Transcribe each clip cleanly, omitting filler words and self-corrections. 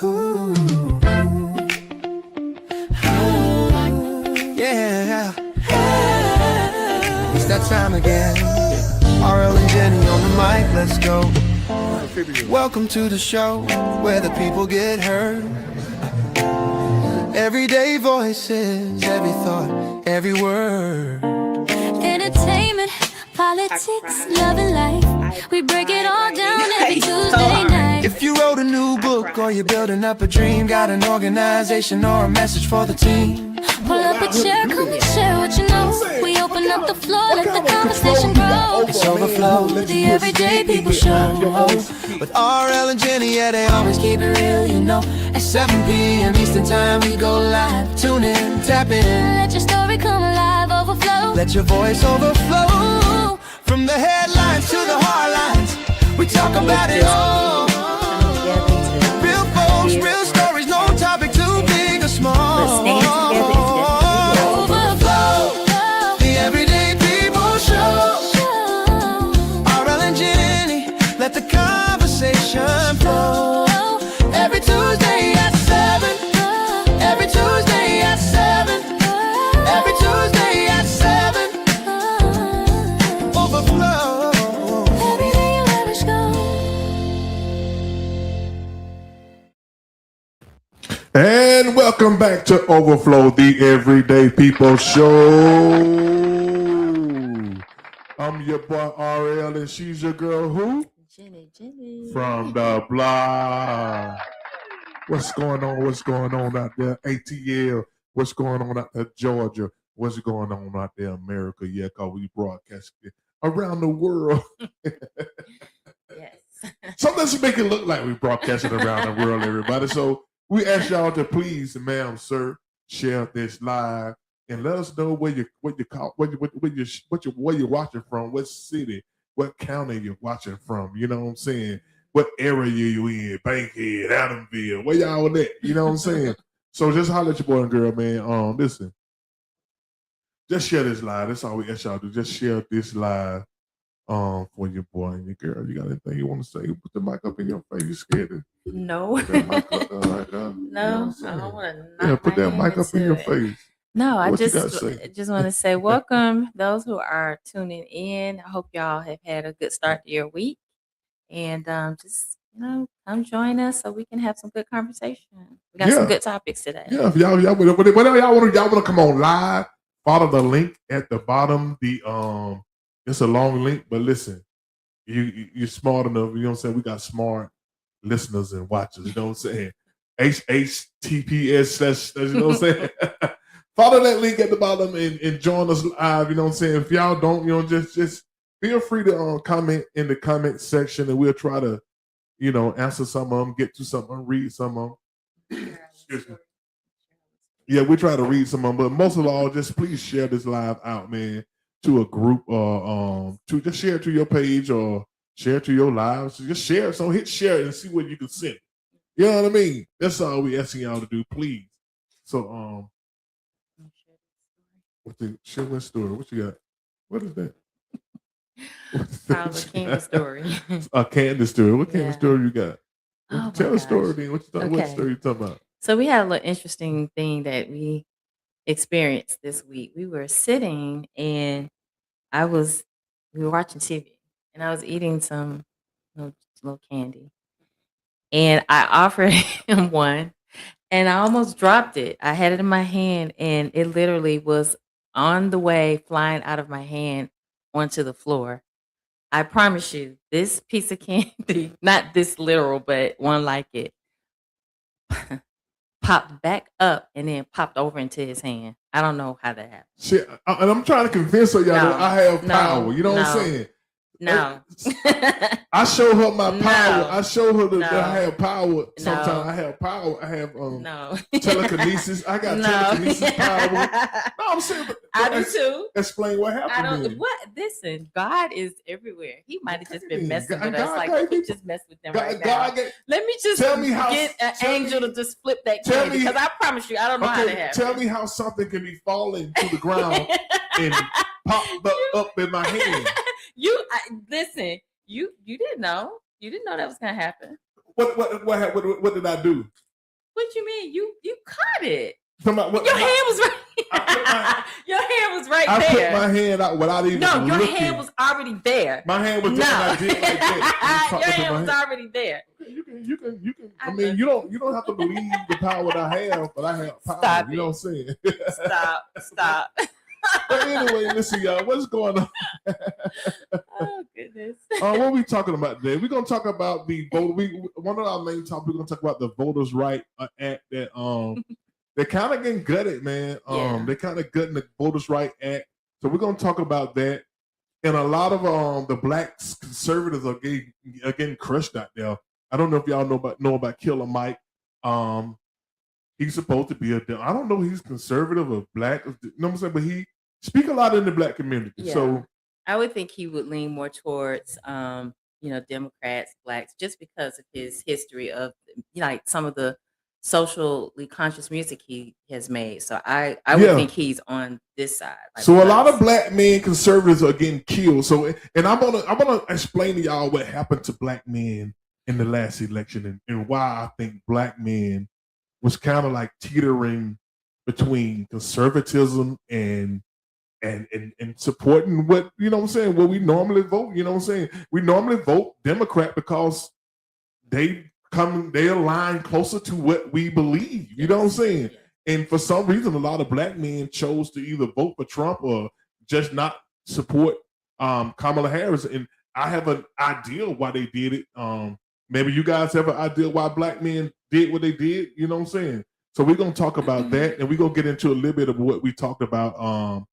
Ooh. Yeah. It's that time again. RL and Jenny on the mic, let's go. Welcome to the show where the people get heard. Everyday voices, every thought, every word. Entertainment, politics, love and life. We break it all down every Tuesday night. If you wrote a new book or you're building up a dream, got an organization or a message for the team, pull up a chair, come and share what you know. We open up the floor, let the conversation grow. It's Overflow, The Everyday People Show. with RL and Jenny, yeah, they always keep it real, you know. At 7 p.m. Eastern time, we go live. Tune in, tap in. Let your story come alive, overflow. Let your voice overflow. From the headlines to the hard lines, we talk about it all. Real folks, real stories, no topic too big or small. Overflow, the Everyday People Show. RL and Jenny, let the conversation flow. Every Tuesday at 7. Every Tuesday at 7. Every Tuesday at 7. Overflow. Every day you let us go. And welcome back to Overflow, the Everyday People Show. I'm your boy RL, and she's your girl who? Jenny. From the block. What's going on? What's going on out there? ATL. What's going on out there, Georgia? What's going on out there, America? Yeah, because we broadcast it around the world. Yes. So let's make it look like we broadcasted around the world, everybody. So we ask y'all to please, ma'am, sir, share this live and let us know where you're watching from, what city, what county you're watching from. You know what I'm saying? What area you in? Bankhead, Adamville, where y'all at? You know what I'm saying? So just holler at your boy and girl, man. Listen, just share this live. That's all we ask y'all to do. Just share this live. For your boy and your girl. You got anything you want to say? Put the mic up in your face. You scared to No. put that mic up, like, No, you know what I'm I saying? don't want to. Yeah, put that mic up in your it. face. No, I What you just gotta say? just want to say welcome those who are tuning in. I hope y'all have had a good start to your week, and just come join us so we can have some good conversation. We got some Yeah. good topics today. Yeah, if whatever y'all want to come on live. Follow the link at the bottom. It's a long link, but listen, you're smart enough. You know what I'm saying? We got smart listeners and watchers. You know what I'm saying? HHTPS. You know what I'm saying? Follow that link at the bottom and join us live. You know what I'm saying? If y'all don't, just feel free to comment in the comment section, and we'll try to, answer some of them, get to some of them, read some of them. Excuse me. Yeah, we try to read some of them, but most of all, just please share this live out, man, to a group or to just share it to your page or share it to your lives. So just share it. So hit share and see what you can send. You know what I mean? That's all we asking y'all to do, please. So share what story? What you got? What is that? Probably a candy story. A candy story. What candy Yeah. story you got? Oh, Tell my a story gosh. then. What Okay. story you talking about? So we had a little interesting thing that we experienced this week. We were sitting and we were watching TV and I was eating some little candy. And I offered him one and I almost dropped it. I had it in my hand and it literally was on the way flying out of my hand onto the floor. I promise you, this piece of candy, not this literal, but one like it, popped back up and then popped over into his hand. I don't know how that happened. Shit, and I'm trying to convince her, y'all, that I have power. You know what I'm saying? No. I show her my power. No. I show her that No. I have power. Sometimes No. I have power. I have No. telekinesis. I got No. telekinesis power. No, I'm saying, but I do too. explain what I happened. don't. then. What? Listen, God is everywhere. He might have just been messing with us. God Like, gave let me me- just mess with them God- right God now. gave- Let me just Tell me how- get an tell angel me- to just flip that tell candy. me- Because I promise you, I don't know how to Okay, have tell it. me how something can be falling to the ground and pop up in my hand. Listen. You didn't know. You didn't know that was gonna happen. What did I do? What you mean? You caught it. What, Your hand was right. Your hand was right I there. put my hand out without even No, your looking. hand was already there. My hand was there. I did like that. Your hand was already there. You can. I mean, you don't have to believe the power that I have, but I have power. Stop you know what I'm saying? Stop. But anyway, listen, y'all. What's going on? Oh goodness. What are we talking about today? We're gonna talk about the vote. One of our main topics. We're gonna talk about the Voters' Right Act that they're kind of getting gutted, man. They're kind of gutting the Voters' Right Act. So we're gonna talk about that. And a lot of the black conservatives are getting crushed out there. I don't know if y'all know about Killer Mike. He's supposed to be I don't know if he's conservative or black. You know what I'm saying? But he speak a lot in the black community. Yeah. So I would think he would lean more towards Democrats, blacks, just because of his history of like some of the socially conscious music he has made. So I would think he's on this side. Like, so a lot of black men conservatives are getting killed. So and I'm gonna explain to y'all what happened to black men in the last election and why I think black men was kind of like teetering between conservatism and supporting what, you know what I'm saying, what we normally vote. You know what I'm saying? We normally vote Democrat because they align closer to what we believe. You know what I'm saying? And for some reason, a lot of black men chose to either vote for Trump or just not support Kamala Harris. And I have an idea why they did it. Maybe you guys have an idea why black men did what they did. You know what I'm saying? So we're going to talk about that, and we're going to get into a little bit of what we talked about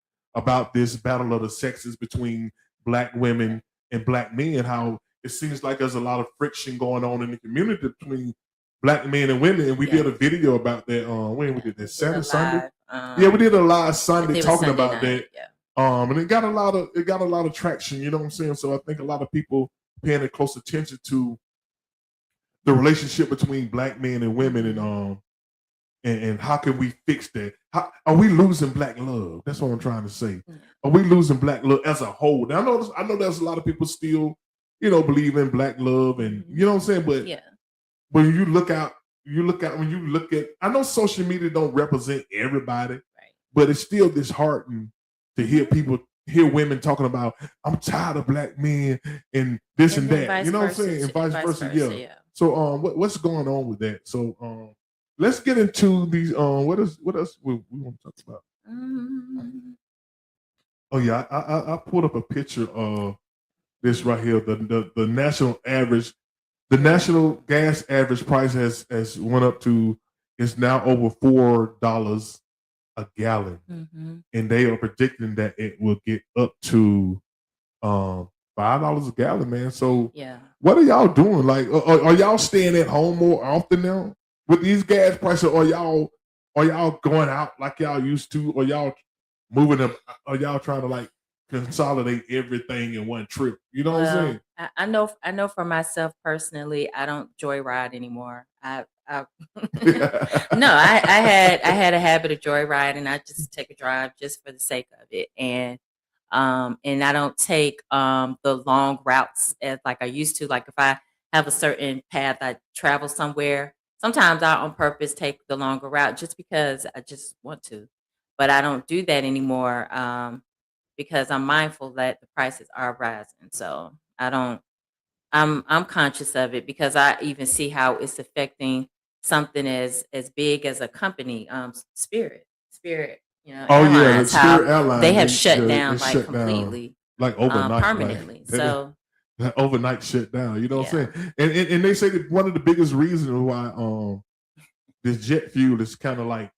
this battle of the sexes between black women and black men, how it seems like there's a lot of friction going on in the community between black men and women. And we did a video about that. When we did that, Sunday. We did a live Sunday talking about that. And it got a lot of traction. You know what I'm saying? So I think a lot of people paying close attention to the relationship between black men and women, and how can we fix that? How, are we losing black love? That's what I'm trying to say. Are we losing black love as a whole? Now, I know there's a lot of people still, believe in black love, and you know what I'm saying. But when you look at, I know social media don't represent everybody, but it's still disheartening to hear women talking about, I'm tired of black men and this and that. You know what I'm saying? And vice versa. Yeah. So what's going on with that? So let's get into these. What else we want to talk about? Oh yeah, I pulled up a picture of this right here. The national average, the national gas average price has went up to, it's now over $4 a gallon, and they are predicting that it will get up to $5 a gallon, man. So what are y'all doing? Like, are y'all staying at home more often now with these gas prices? Or are y'all going out like y'all used to? Or y'all moving them? Are y'all trying to like consolidate everything in one trip? You know what I'm saying? I know for myself personally, I don't joyride anymore. I had a habit of joyriding. I just take a drive just for the sake of it, and I don't take the long routes as like I used to. Like if I have a certain path I travel somewhere, sometimes I on purpose take the longer route just because I just want to, but I don't do that anymore because I'm mindful that the prices are rising. So I'm conscious of it because I even see how it's affecting something as big as a company, Spirit, Airlines, the Spirit Airlines, they have shut down like completely, like overnight, permanently. Like, so overnight shut down. You know what I'm saying? And they say that one of the biggest reasons why this jet fuel is kind of like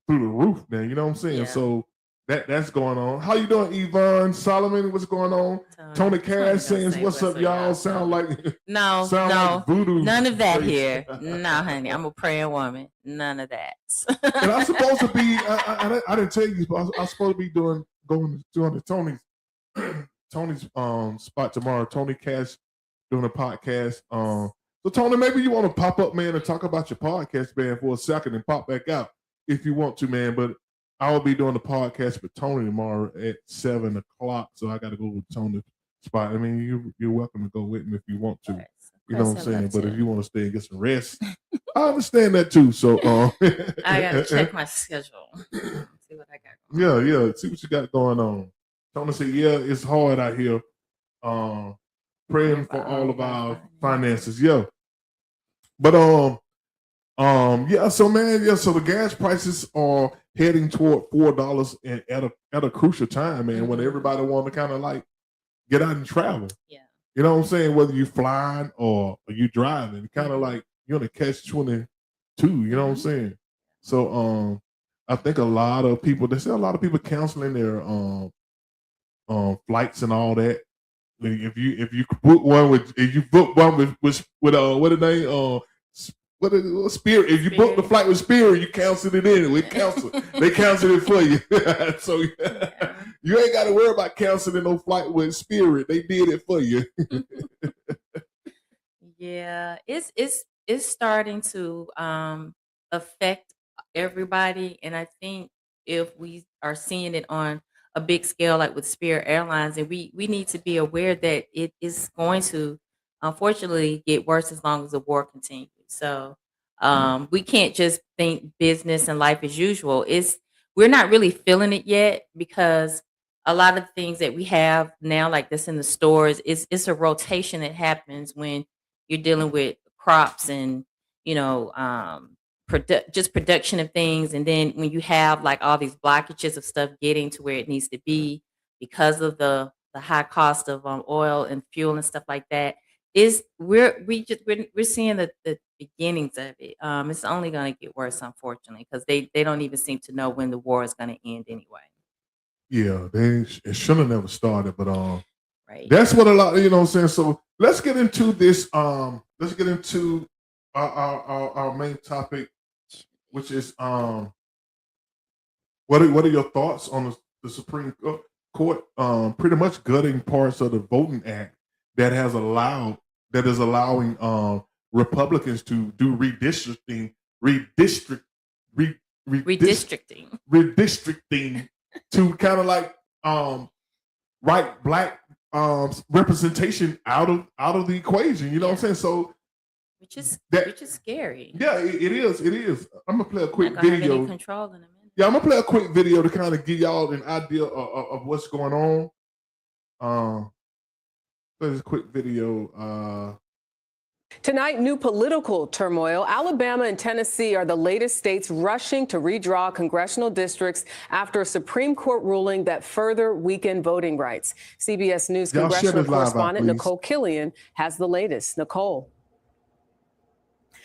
through the roof now. You know what I'm saying? So that's going on. How you doing, Yvonne Solomon? What's going on? Tony Cash saying, "What's up, y'all?" Sound like no voodoo. None of that here. No, honey, I'm a praying woman. None of that. And I'm supposed to be. I didn't tell you. I'm supposed to be doing the Tony's spot tomorrow. Tony Cash doing a podcast. So Tony, maybe you want to pop up, man, and talk about your podcast, man, for a second, and pop back out if you want to, man. But I will be doing the podcast with Tony tomorrow at 7:00. So I got to go with Tony's spot. I mean, you're welcome to go with me if you want to. You know what I'm I'd saying? love But if to. you want to stay and get some rest, I understand that too. So I gotta check my schedule. See what I got yeah, going. yeah. See what you got going on. Tony said, yeah, it's hard out here. Praying for all of our finances. Yeah. But yeah, so man, yeah, so the gas prices are heading toward $4 and at a crucial time, man, when everybody want to kind of like get out and travel. Yeah. You know what I'm saying? Whether you flying or you driving, kind of like you're in a catch-22, you know what I'm saying? So I think a lot of people, they say a lot of people canceling their flights and all that. If you book one with with what the name Spirit. If you book the flight with Spirit, you canceled it in. We canceled. They canceled it for you. So you ain't got to worry about canceling no flight with Spirit. They did it for you. Yeah, it's starting to affect everybody, and I think if we are seeing it on a big scale, like with Spirit Airlines, and we need to be aware that it is going to unfortunately get worse as long as the war continues. So we can't just think business and life as usual. We're not really feeling it yet because a lot of the things that we have now, like this in the stores, it's a rotation that happens when you're dealing with crops and just production of things, and then when you have like all these blockages of stuff getting to where it needs to be because of the high cost of oil and fuel and stuff like that, we're seeing the beginnings of it. It's only going to get worse, unfortunately, because they don't even seem to know when the war is going to end anyway. Yeah, it should have never started, but Right. that's what a lot, you know what I'm saying? So let's get into this. Let's get into our main topic, which is what are your thoughts on the Supreme Court pretty much gutting parts of the Voting Act that is allowing Republicans to do redistricting to kind of like write black representation out of the equation. You know what I'm saying? So which is scary. Yeah, it is. It is. I'm gonna play a quick not gonna video. have any control in a minute. Yeah, I'm gonna play a quick video to kind of give y'all an idea of what's going on. There's a quick video. Tonight, new political turmoil. Alabama and Tennessee are the latest states rushing to redraw congressional districts after a Supreme Court ruling that further weakened voting rights. CBS News congressional correspondent Nicole Killian has the latest. Nicole.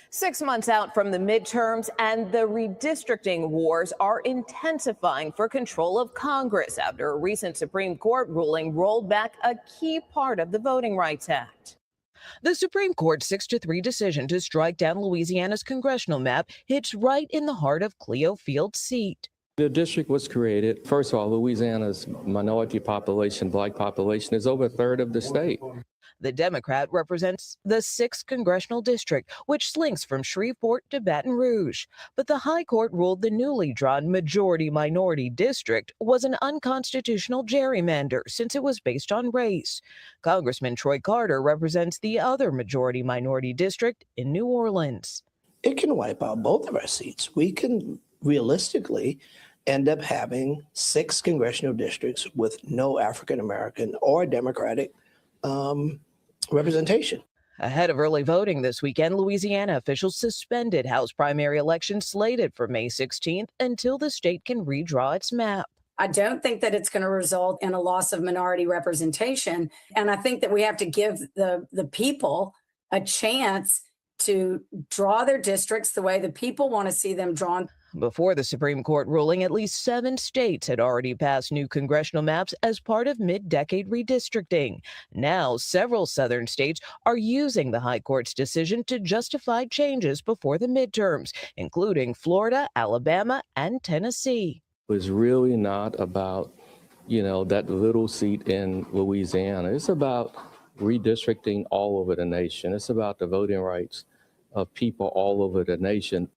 6 months out from the midterms, and the redistricting wars are intensifying for control of Congress after a recent Supreme Court ruling rolled back a key part of the Voting Rights Act. The Supreme Court's 6-3 decision to strike down Louisiana's congressional map hits right in the heart of Cleo Field's seat. The district was created. First of all, Louisiana's minority population, black population, is over a third of the state. The Democrat represents the 6th congressional district, which slinks from Shreveport to Baton Rouge. But the High Court ruled the newly drawn majority-minority district was an unconstitutional gerrymander since it was based on race. Congressman Troy Carter represents the other majority-minority district in New Orleans. It can wipe out both of our seats. We can realistically end up having 6 congressional districts with no African-American or Democratic representation. Ahead of early voting this weekend, Louisiana officials suspended House primary elections slated for May 16th until the state can redraw its map. I don't think that it's going to result in a loss of minority representation. And I think that we have to give the people a chance to draw their districts the way the people want to see them drawn. Before the Supreme Court ruling, at least 7 states had already passed new congressional maps as part of mid-decade redistricting. Now, several southern states are using the High Court's decision to justify changes before the midterms, including Florida, Alabama, and Tennessee. It's really not about, that little seat in Louisiana. It's about redistricting all over the nation. It's about the voting rights of people all over the nation.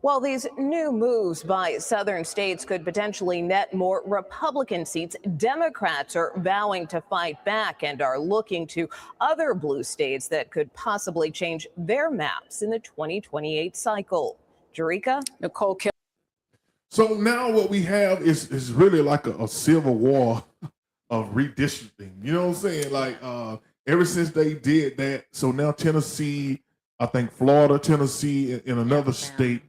While these new moves by southern states could potentially net more Republican seats, Democrats are vowing to fight back and are looking to other blue states that could possibly change their maps in the 2028 cycle. Jerika? Nicole Kill. So now what we have is really like a civil war of redistricting. You know what I'm saying? Like ever since they did that, so now Tennessee, I think Florida, Tennessee, and another state,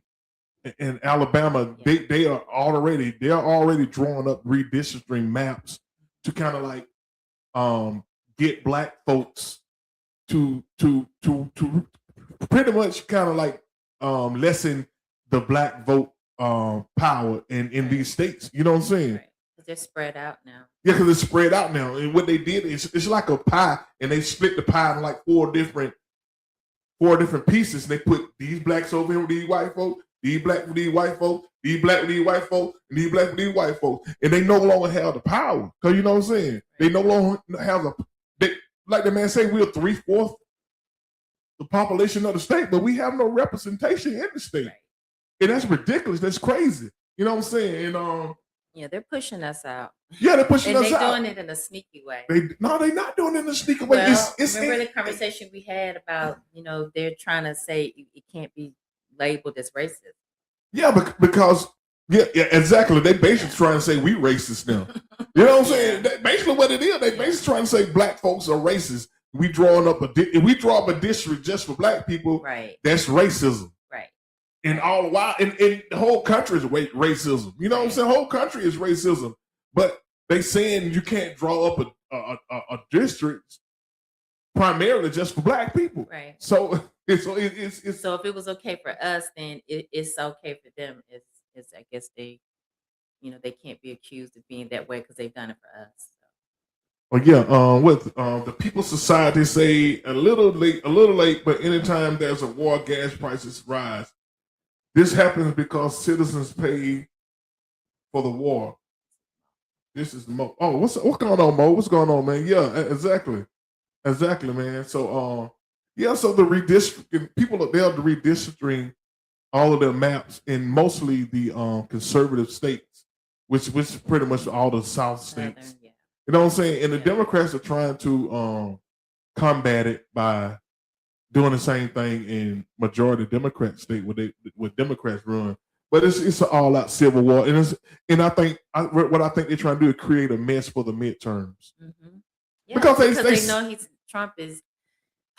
and Alabama, they are already drawing up redistricting maps to kind of like get black folks to pretty much kind of like lessen the black vote power in these states. You know what I'm saying? Right. They're spread out now. Yeah, because it's spread out now. And what they did is it's like a pie, and they split the pie in like four different pieces. And they put these blacks over here with these white folks, these black with these white folks, these black with these white folks, and these black with these white folks. And they no longer have the power. Because you know what I'm saying? They no longer have like the man said, we're 3/4 the population of the state, but we have no representation in the state. Right. And that's ridiculous. That's crazy. You know what I'm saying? And yeah, they're pushing us out. yeah, they're pushing us out. And they're doing it in a sneaky way. They're not doing it in a sneaky way. Well, remember the conversation we had about, they're trying to say it can't be labeled as racist. Yeah, because yeah, exactly. They basically trying to say we racist now. You know what I'm saying? That's basically what it is. They basically trying to say black folks are racist. We drawing up if we draw up a district just for black people, right? That's racism. Right. And all the while, and the whole country is racism. You know what I'm saying? The whole country is racism. But they saying you can't draw up a district primarily just for black people. Right. So it's so if it was okay for us, then it's okay for them. It's I guess they can't be accused of being that way because they've done it for us. Well, yeah, with the People's Society say a little late, but anytime there's a war, gas prices rise. This happens because citizens pay for the war. This is Mo. Oh, what's going on, Mo? What's going on, man? Yeah, exactly, man. So, so the redistricting people they're redistricting all of their maps in mostly the conservative states, which pretty much all the South states. Yeah. You know what I'm saying? And the Democrats are trying to combat it by doing the same thing in majority Democrat state where Democrats run. But it's an all-out civil war, and I think what I think they're trying to do is create a mess for the midterms. Mm-hmm. Yeah, because they know Trump is.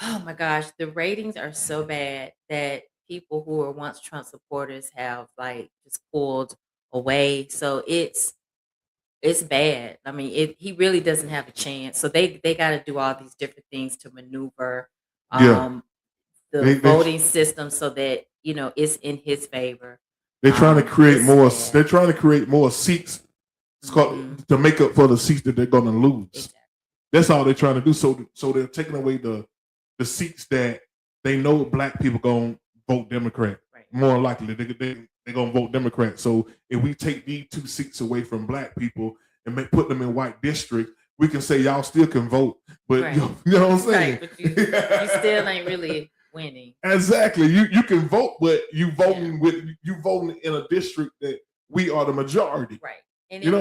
Oh my gosh, the ratings are so bad that people who were once Trump supporters have like just pulled away. So it's bad. I mean, he really doesn't have a chance. So they got to do all these different things to maneuver the voting system so that it's in his favor. They're trying to create more. They're trying to create more seats to make up for the seats that they're going to lose. Exactly. That's all they're trying to do. So they're taking away the seats that they know black people going to vote Democrat. Right. More likely, they're going to vote Democrat. So if we take these two seats away from black people and put them in white districts, we can say y'all still can vote. But right. you know what I'm saying? Right, but you still ain't really winning. Exactly. You can vote, but you voting in a district that we are the majority. Right. And it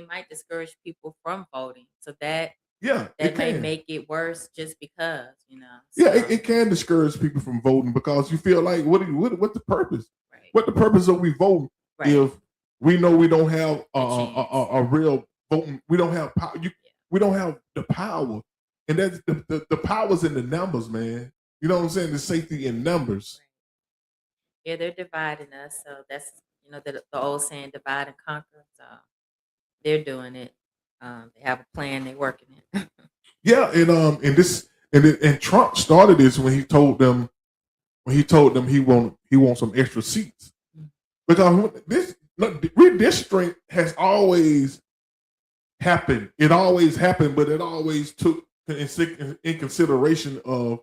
might discourage people from voting. So that may make it worse just because, So. Yeah, it can discourage people from voting because you feel like what's the purpose? Right. What the purpose of we voting if we know we don't have a real voting, we don't have power. We don't have the power. And that's the power's in the numbers, man. You know what I'm saying? The safety in numbers. Yeah, they're dividing us. So that's the old saying, divide and conquer. So they're doing it. They have a plan. They're working it. Yeah, and Trump started this when he told them he wants some extra seats because this redistricting has always happened. It always happened, but it always took in consideration of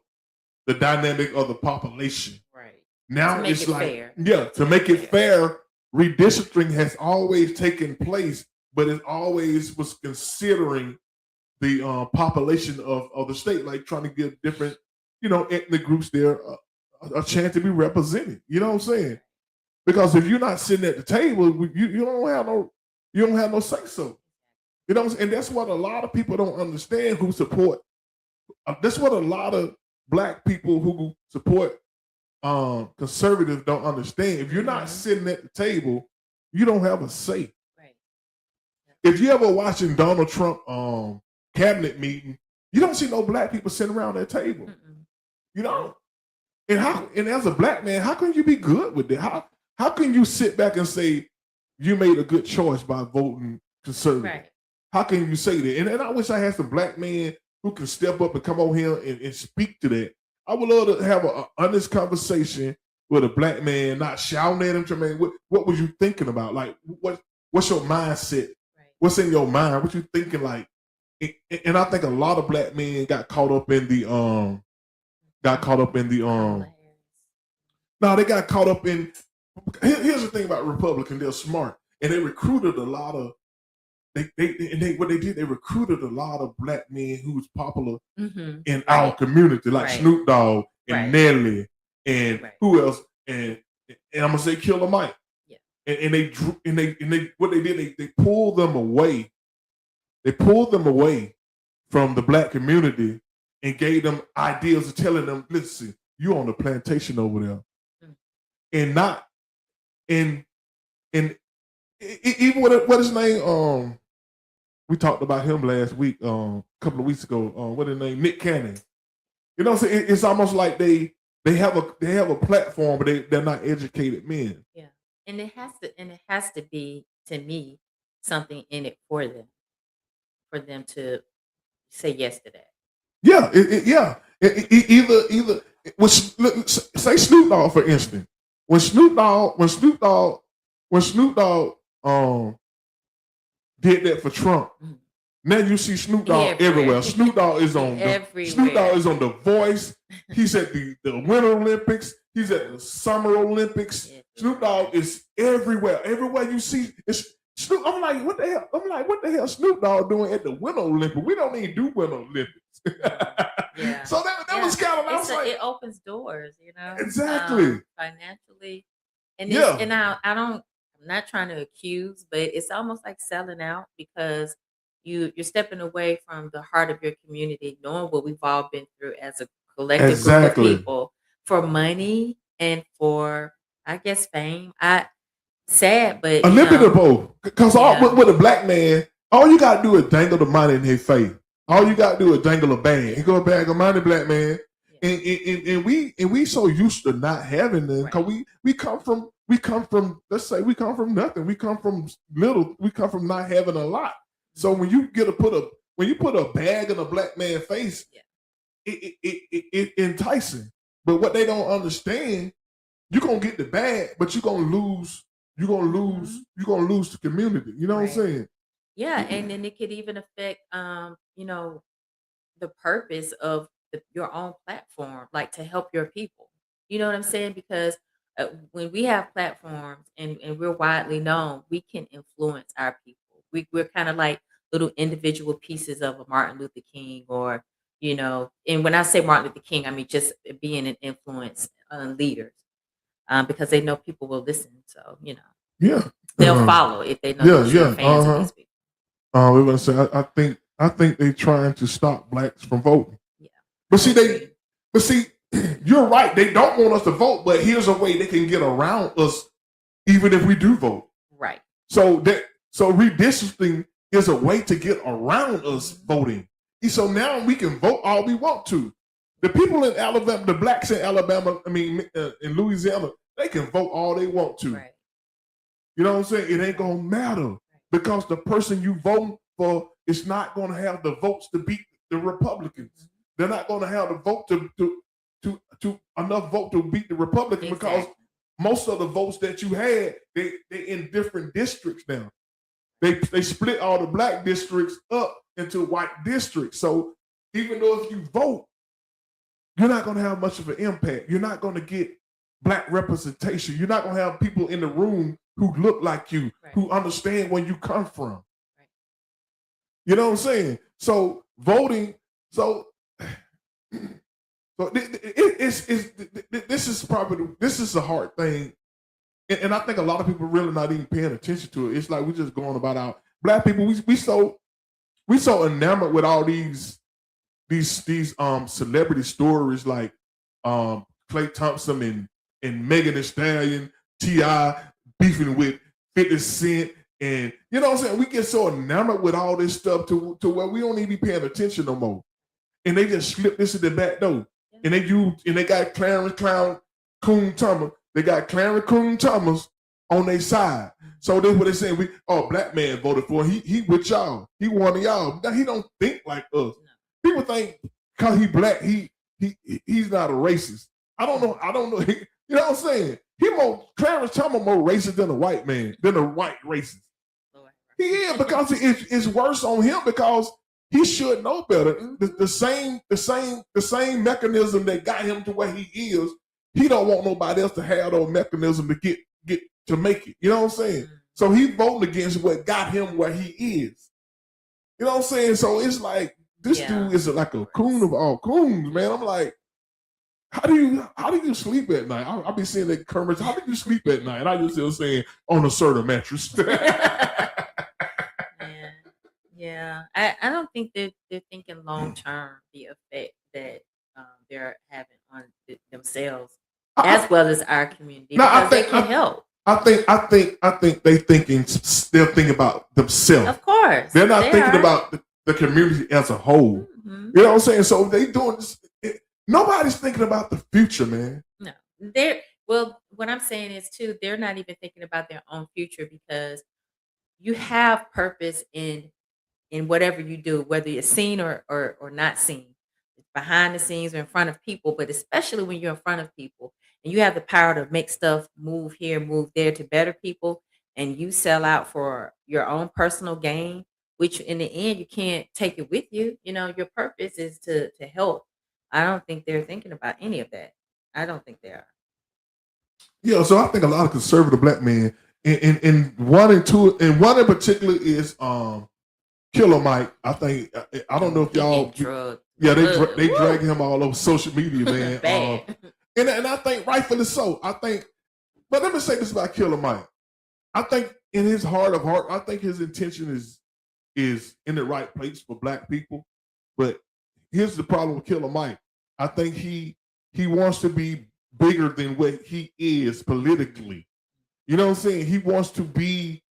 the dynamic of the population. Right. Now it's like fair. To make it fair, redistricting has always taken place, but it always was considering the population of the state, like trying to give different, ethnic groups their a chance to be represented. You know what I'm saying? Because if you're not sitting at the table, you don't have no say so. You know what I'm saying? And that's what a lot of people don't understand who support. That's what a lot of Black people who support conservatives don't understand. If you're not sitting at the table, you don't have a say. Right. If you ever watching Donald Trump cabinet meeting, you don't see no Black people sitting around that table. You know? And as a Black man, how can you be good with it? How can you sit back and say you made a good choice by voting conservative? Right. How can you say that? And I wish I had some Black men who can step up and come over here and speak to that. I would love to have an honest conversation with a Black man, not shouting at him. Tremaine, what was you thinking about? Like, what's your mindset? Right. What's in your mind? What you thinking? Like, and I think a lot of Black men got caught up in the No, they got caught up in. Here's the thing about Republicans: they're smart, and they recruited a lot of. What they did, they recruited a lot of Black men who was popular in our community, like Snoop Dogg and Nelly, and who else? And I'm gonna say Killer Mike. Yeah. And they what they did, they pulled them away. They pulled them away from the Black community and gave them ideas of telling them, listen, you on the plantation over there. And not and even what his name we talked about him last week, a couple of weeks ago. What his name? Nick Cannon. You know what I'm saying? It's almost like they have a platform, but they're not educated men. Yeah. And it has to be, to me, something in it for them to say yes to that. Yeah, either say Snoop Dogg, for instance. When Snoop Dogg did that for Trump, now you see Snoop Dogg everywhere. Snoop Dogg is on The Voice. He's at the Winter Olympics. He's at the Summer Olympics. Snoop Dogg is everywhere. Everywhere you see, it's Snoop. I'm like, what the hell Snoop Dogg doing at the Winter Olympics? We don't even do Winter Olympics. Yeah. So that was kind of, I was like, it opens doors, exactly, financially, and I'm not trying to accuse, but it's almost like selling out, because you're stepping away from the heart of your community, knowing what we've all been through as a collective group of people, for money and for, I guess, fame. Sad, but a little bit of both. Because with a Black man, all you gotta do is dangle the money in his face. All you gotta do is dangle a bag. He go a bag of money, Black man. And we so used to not having them, because we come from let's say we come from nothing. We come from little. We come from not having a lot. So when you put a bag in a Black man's face, it enticing. But what they don't understand, you're gonna get the bag, but you're gonna lose the community. You know what I'm saying? Yeah, and then it could even affect the purpose of your own platform, like to help your people. You know what I'm saying? Because when we have platforms and we're widely known, we can influence our people. We're kind of like little individual pieces of a Martin Luther King, or and when I say Martin Luther King, I mean just being an influence on leaders, because they know people will listen. So they'll follow if they know that you're fans of these people. We're gonna say I think they're trying to stop Blacks from voting. Yeah. But see, you're right. They don't want us to vote, but here's a way they can get around us, even if we do vote. Right. So redistricting is a way to get around us voting. So now we can vote all we want to. The people in Alabama, the Blacks in Alabama, in Louisiana, they can vote all they want to. Right. You know what I'm saying? It ain't gonna matter, because the person you vote for is not gonna have the votes to beat the Republicans. They're not gonna have the vote to enough vote to beat the Republicans, because most of the votes that you had, they in different districts now. They split all the Black districts up into white districts. So even though if you vote, you're not going to have much of an impact. You're not going to get Black representation. You're not going to have people in the room who look like you, who understand where you come from. Right. You know what I'm saying? So voting, So this is a hard thing, and I think a lot of people really not even paying attention to it. It's like we're just going about our black people. We so enamored with all these celebrity stories like Klay Thompson and Megan Thee Stallion, T.I. beefing with 50 Cent, and you know what I'm saying? We get so enamored with all this stuff to where we don't even be paying attention no more. And they just slip this in the back door. And they got Clarence Coon Thomas. They got Clarence Coon Thomas on their side. So that's what they saying. Black man voted for him. He with y'all. He one of y'all. Now, he don't think like us. People think because he black, he's not a racist. I don't know. You know what I'm saying? Clarence Thomas more racist than a white man, than a white racist. He is, because it's worse on him because he should know better. The same mechanism that got him to where he is, he don't want nobody else to have those mechanism to get to make it. You know what I'm saying? So he voting against what got him where he is. You know what I'm saying? So it's like this dude is like a coon of all coons, man. I'm like, how do you sleep at night? I'll be seeing that Kermit. How do you sleep at night? And I just still saying on a certain mattress. Yeah, I don't think they're thinking long term the effect that they're having on themselves as well as our community, because they can help. I think they're thinking about themselves. Of course, they're not thinking about the community as a whole. You know what I'm saying? So they doing this. Nobody's thinking about the future, man. No, what I'm saying is too, they're not even thinking about their own future, because you have purpose in whatever you do, whether you're seen or not seen, behind the scenes or in front of people, but especially when you're in front of people and you have the power to make stuff move here, move there to better people, and you sell out for your own personal gain, which in the end, you can't take it with you. You know, your purpose is to help. I don't think they're thinking about any of that. I don't think they are. Yeah, so I think a lot of conservative black men, and one in particular is Killer Mike. I think I don't know if y'all. They drag him all over social media, man. And I think rightfully so. But let me say this about Killer Mike. I think in his heart of heart, I think his intention is in the right place for black people. But here's the problem with Killer Mike. I think he wants to be bigger than what he is politically. You know what I'm saying? He wants to be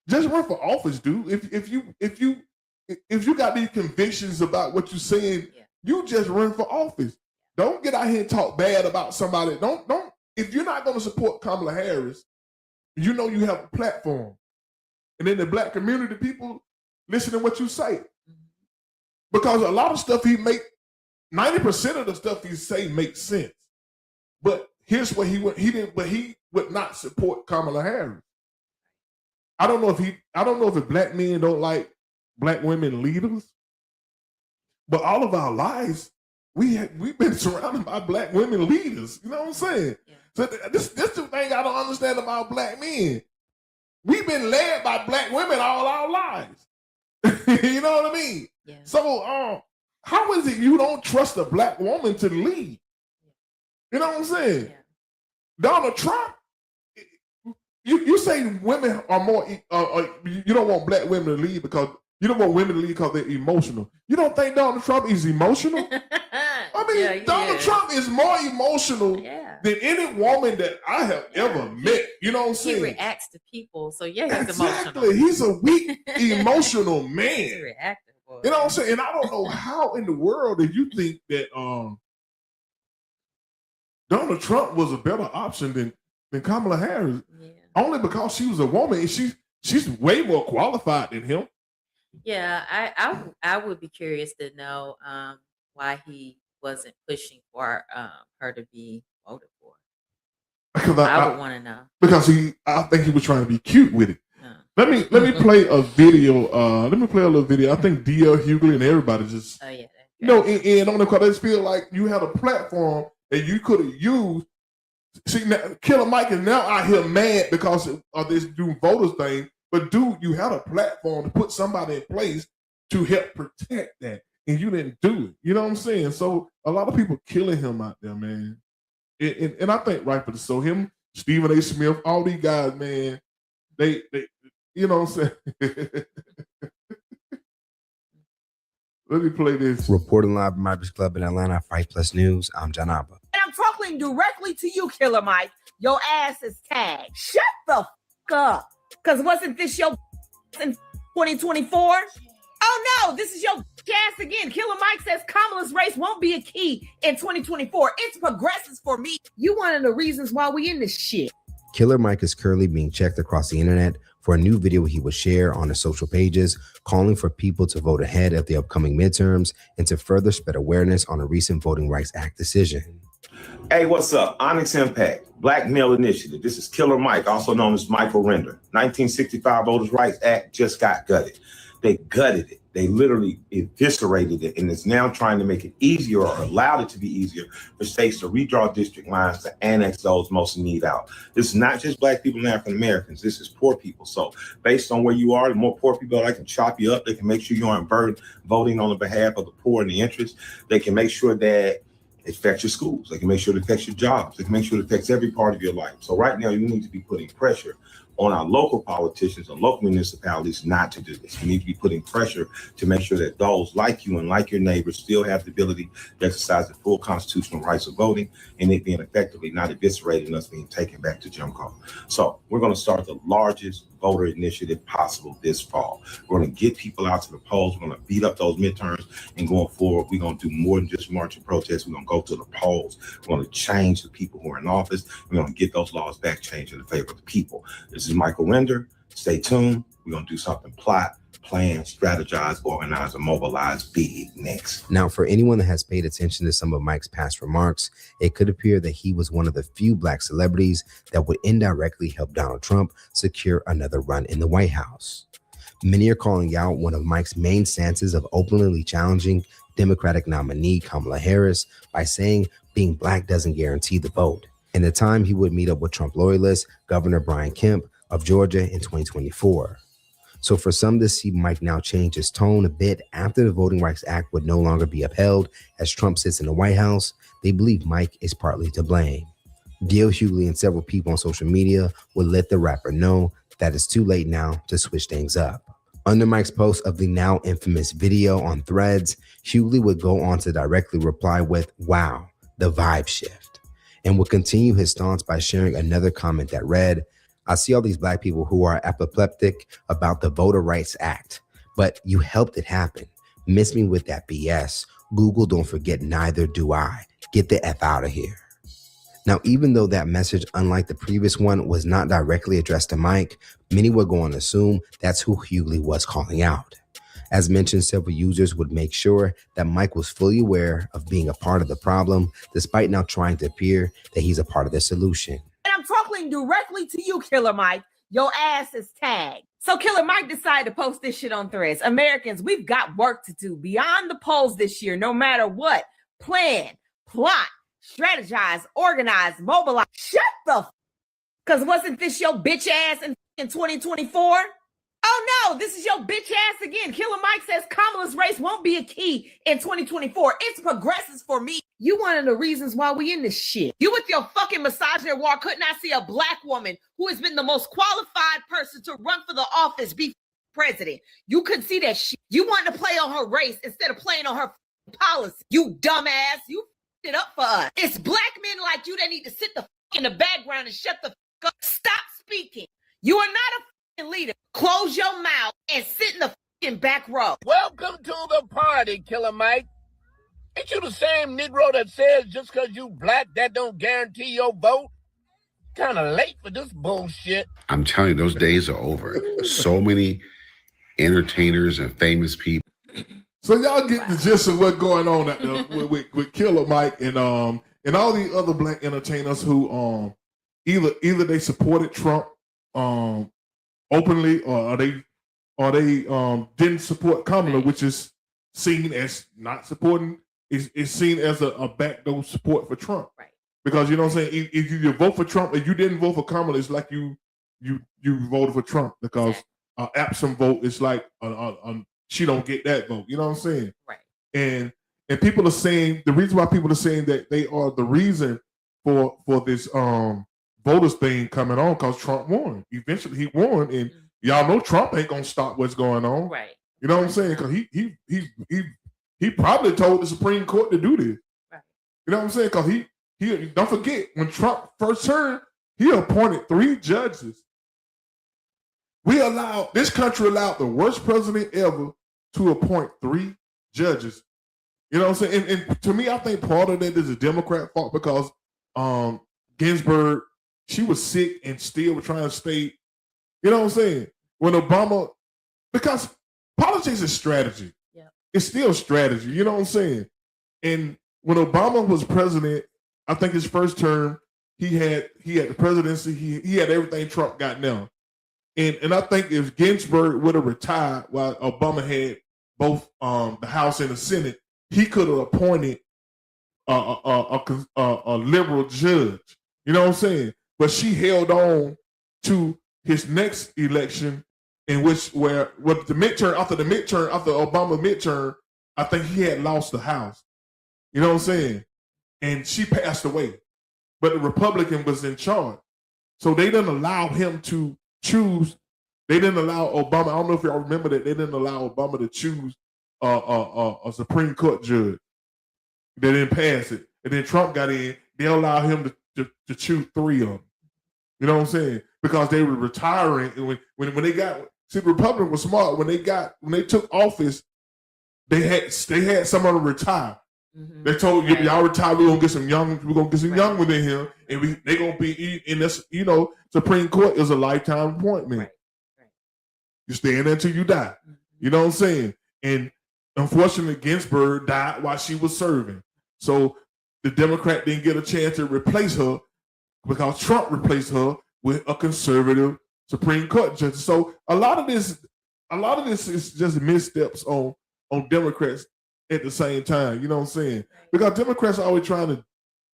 just run for office, dude. If you got these convictions about what you're saying, you just run for office. Don't get out here and talk bad about somebody. Don't. If you're not going to support Kamala Harris, you know you have a platform, and in the black community, people listen to what you say, because a lot of stuff he make, 90% of the stuff he say makes sense. But here's what he would not support Kamala Harris. I don't know if black men don't like black women leaders, but all of our lives we've been surrounded by black women leaders. You know what I'm saying? Yeah. So this the thing I don't understand about black men. We've been led by black women all our lives. You know what I mean? Yeah. So how is it you don't trust a black woman to lead? You know what I'm saying? Yeah. Donald Trump, you say women are more, you don't want black women to lead because you don't want women to lead because they're emotional. You don't think Donald Trump is emotional? I mean, Donald Trump is more emotional than any woman that I have ever met. You know what I'm saying? He reacts to people. So he's exactly. emotional. He's a weak, emotional man. He's reactive. You know what I'm saying? And I don't know how in the world did you think that Donald Trump was a better option than Kamala Harris, only because she was a woman and she's way more qualified than him. Yeah, I would be curious to know why he wasn't pushing for her to be voted for. Because I would want to know. Because I think he was trying to be cute with it. Let me play a video. Let me play a little video. I think D.L. Hughley and everybody just and on the call, they feel like you had a platform that you could have used. See, now, Killer Mike is now out here mad because of this new voters thing. But dude, you had a platform to put somebody in place to help protect that. and you didn't do it. You know what I'm saying? So a lot of people killing him out there, man. And I think rightfully so. Him, Stephen A. Smith, all these guys, man, they you know what I'm saying? Let me play this. Reporting live from Mike's Club in Atlanta, Fight Plus News, I'm John Abba. And I'm talking directly to you, Killer Mike. Your ass is tagged. Shut the f up. Because wasn't this your in 2024? Oh no, this is your ass again. Killer Mike says Kamala's race won't be a key in 2024. It's progressives for me. You one of the reasons why we in this shit. Killer Mike is currently being checked across the internet for a new video he will share on his social pages, calling for people to vote ahead of the upcoming midterms and to further spread awareness on a recent Voting Rights Act decision. Hey, what's up? Onyx Impact, Black Male Initiative. This is Killer Mike, also known as Michael Render. 1965 Voters' Rights Act just got gutted. They gutted it. They literally eviscerated it, and it's now trying to make it easier or allowed it to be easier for states to redraw district lines to annex those most in need out. This is not just Black people and African Americans. This is poor people. So based on where you are, the more poor people are, they can chop you up. They can make sure you aren't burdened voting on the behalf of the poor and the interest. They can make sure that it affects your schools. They can make sure it affects your jobs. They can make sure it affects every part of your life. So right now, you need to be putting pressure on our local politicians and local municipalities not to do this. We need to be putting pressure to make sure that those like you and like your neighbors still have the ability to exercise the full constitutional rights of voting, and it being effectively not eviscerated and us being taken back to Jim Crow. So we're going to start the largest voter initiative possible this fall. We're going to get people out to the polls. We're going to beat up those midterms, and going forward, we're going to do more than just march and protest. We're going to go to the polls. We're going to change the people who are in office. We're going to get those laws back changed in the favor of the people. This is Michael Render. Stay tuned. We're going to do something plot, plan, strategize, organize, and mobilize big next. Now, for anyone that has paid attention to some of Mike's past remarks, it could appear that he was one of the few Black celebrities that would indirectly help Donald Trump secure another run in the White House. Many are calling out one of Mike's main stances of openly challenging Democratic nominee Kamala Harris by saying being Black doesn't guarantee the vote. And the time he would meet up with Trump loyalist Governor Brian Kemp of Georgia in 2024. So for some to see Mike now change his tone a bit after the Voting Rights Act would no longer be upheld as Trump sits in the White House, they believe Mike is partly to blame. Gail Hughley and several people on social media would let the rapper know that it's too late now to switch things up. Under Mike's post of the now infamous video on Threads, Hughley would go on to directly reply with, "Wow, the vibe shift," and would continue his stance by sharing another comment that read, "I see all these Black people who are apoplectic about the Voter Rights Act, but you helped it happen. Miss me with that BS. Google don't forget, neither do I. Get the F out of here." Now, even though that message, unlike the previous one, was not directly addressed to Mike, many would go on to assume that's who Hughley was calling out. As mentioned, several users would make sure that Mike was fully aware of being a part of the problem, despite now trying to appear that he's a part of the solution. And I'm talking directly to you, Killer Mike. Your ass is tagged. So Killer Mike decided to post this shit on Threads. Americans, we've got work to do beyond the polls this year, no matter what. Plan, plot, strategize, organize, mobilize. Shut the f. Because wasn't this your bitch ass in 2024? Oh no, this is your bitch ass again. Killer Mike says Kamala's race won't be a key in 2024. It's progressives for me. You one of the reasons why we in this shit. You with your fucking misogyny war could not see a Black woman who has been the most qualified person to run for the office be president. You couldn't see that shit. You wanted to play on her race instead of playing on her policy. You dumbass. You it up for us. It's Black men like you that need to sit the in the background and shut the up. Stop speaking. You are not a leader. Close your mouth and sit in the back row. Welcome to the party, Killer Mike. Ain't you the same Negro that says just because you Black, that don't guarantee your vote? Kind of late for this bullshit. I'm telling you, those days are over. So many entertainers and famous people. So y'all get the gist of what's going on out there with Killer Mike and all the other Black entertainers who either they supported Trump openly or they didn't support Kamala, which is seen as not supporting, is seen as a backdoor support for Trump. Right. Because you know what I'm saying, if you vote for Trump and you didn't vote for Kamala, it's like you voted for Trump, because absent vote is like she don't get that vote. You know what I'm saying? Right. And people are saying the reason why people are saying that they are the reason for this voters thing coming on because Trump won. Eventually, he won, and y'all know Trump ain't gonna stop what's going on. Right. You know what I'm saying? Because he probably told the Supreme Court to do this. Right. You know what I'm saying? Because he don't forget when Trump first turned, he appointed 3 judges. This country allowed the worst president ever to appoint 3 judges. You know what I'm saying? And to me, I think part of that is a Democrat fault because Ginsburg, she was sick and still was trying to stay. You know what I'm saying? When Obama, because politics is strategy. Yeah. It's still strategy. You know what I'm saying? And when Obama was president, I think his first term, he had the presidency. He had everything Trump got now. And I think if Ginsburg would have retired while Obama had both the House and the Senate, he could have appointed a liberal judge. You know what I'm saying? But she held on to his next election, in which after Obama midterm, I think he had lost the House. You know what I'm saying? And she passed away, but the Republican was in charge, so they didn't allow him to choose. They didn't allow Obama. I don't know if y'all remember that they didn't allow Obama to choose a Supreme Court judge. They didn't pass it, and then Trump got in. They allowed him to choose 3 of them. You know what I'm saying? Because they were retiring, and when they got the Republicans were smart. When they took office, they had some of them retire. Mm-hmm. They told y'all retire. We're gonna get some young. We're gonna get some young within here, and they gonna be in this. You know, Supreme Court is a lifetime appointment. Right. You stay in there until you die. Mm-hmm. You know what I'm saying? And unfortunately, Ginsburg died while she was serving. So the Democrat didn't get a chance to replace her because Trump replaced her with a conservative Supreme Court judge. So a lot of this is just missteps on Democrats at the same time. You know what I'm saying? Because Democrats are always trying to,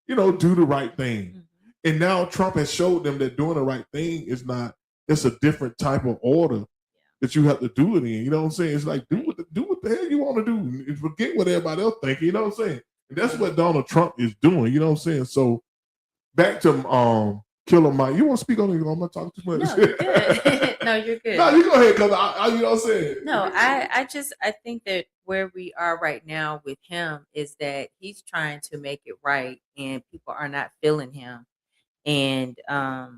do the right thing. Mm-hmm. And now Trump has showed them that doing the right thing is not, it's a different type of order that you have to do it in. You know what I'm saying? It's like, do what the hell you want to do. And forget what everybody else thinking. You know what I'm saying? And that's what Donald Trump is doing. You know what I'm saying? So back to Killer Mike. You want to speak on it? I'm not talking too much. No, you're good. No, you're good. No, you go ahead, because I you know what I'm saying? No, I think that where we are right now with him is that he's trying to make it right and people are not feeling him. And I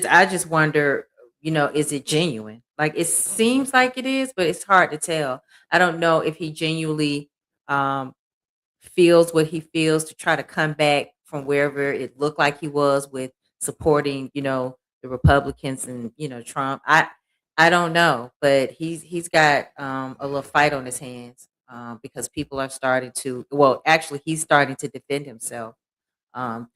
just wonder, is it genuine? Like, it seems like it is, but it's hard to tell. I don't know if he genuinely feels what he feels to try to come back from wherever it looked like he was with supporting, the Republicans and, Trump. I don't know, but he's got a little fight on his hands because people are starting to, he's starting to defend himself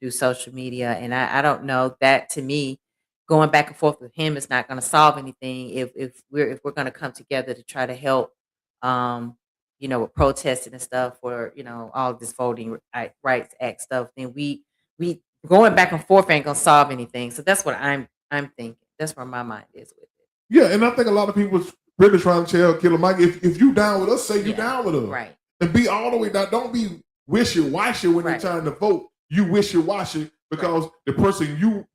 through social media. And I don't know, that to me, going back and forth with him is not going to solve anything if we're going to come together to try to help with protesting and stuff for all of this voting rights act stuff. Then we going back and forth ain't gonna solve anything. So that's what I'm thinking. That's where my mind is with it. Yeah, and I think a lot of people really trying to tell Killer Mike, if you down with us, say you down with us, right? And be all the way down. Don't be wishy-washy when they're trying to vote. You wishy-washy because the person you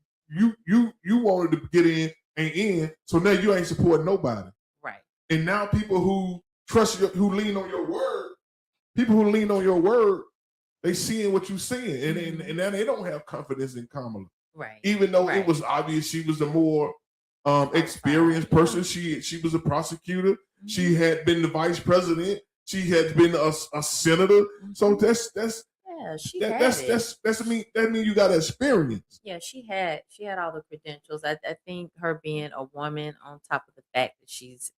wanted to get in ain't in, so now you ain't supporting nobody. Right. And now people who trust you, who lean on your word, they seeing what you seeing, and now they don't have confidence in Kamala. Right. Even though it was obvious she was a more experienced person. She was a prosecutor. Mm-hmm. She had been the vice president. She had been a senator. Mm-hmm. So that means you got experience. Yeah, she had all the credentials. I think her being a woman, on top of the fact that she's,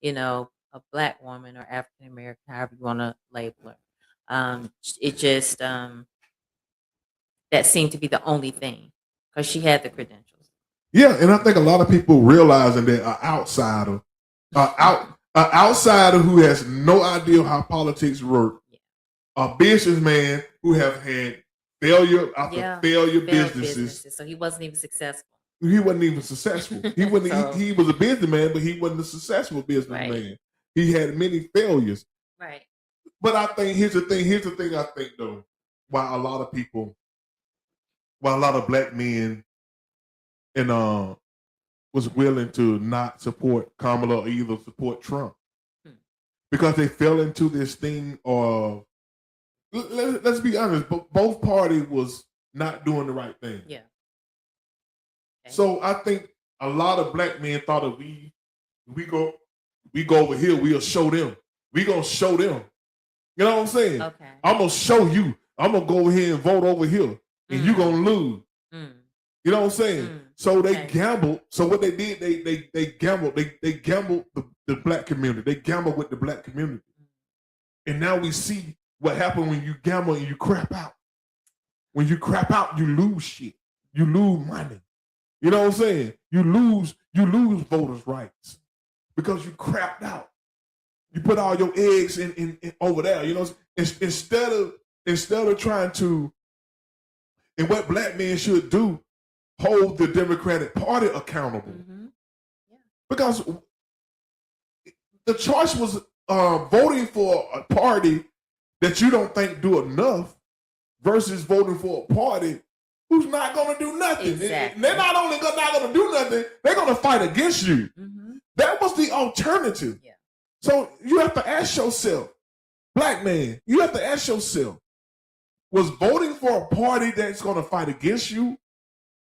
a Black woman or African American, however you want to label her, it just that seemed to be the only thing because she had the credentials. Yeah, and I think a lot of people realizing that an outsider who has no idea how politics work, a businessman who have had failure after failure businesses. So he wasn't even successful. He wasn't even successful. He wasn't. He was a businessman, but he wasn't a successful businessman. Right. He had many failures. Right. But I think here's the thing. I think though, why a lot of black men and was willing to not support Kamala or either support Trump because they fell into this thing of let's be honest, both parties was not doing the right thing. Yeah. Okay. So I think a lot of black men thought if we go over here, we'll show them. We gonna show them. You know what I'm saying? Okay. I'm gonna show you. I'm gonna go over here and vote over here, and you gonna lose. You know what I'm saying? So they gambled. So what they did, they gambled. They gambled the black community. They gambled with the black community. And now we see what happened when you gamble and you crap out. When you crap out, you lose shit. You lose money. You know what I'm saying? You lose voters' rights because you crapped out. You put all your eggs in over there. You know, instead of trying to, and what black men should do, hold the Democratic Party accountable. Yeah. Because the choice was voting for a party that you don't think do enough versus voting for a party who's not going to do nothing. Exactly. They're not only not going to do nothing, they're going to fight against you. That was the alternative. Yeah. So you have to ask yourself, black man, you have to ask yourself, was voting for a party that's going to fight against you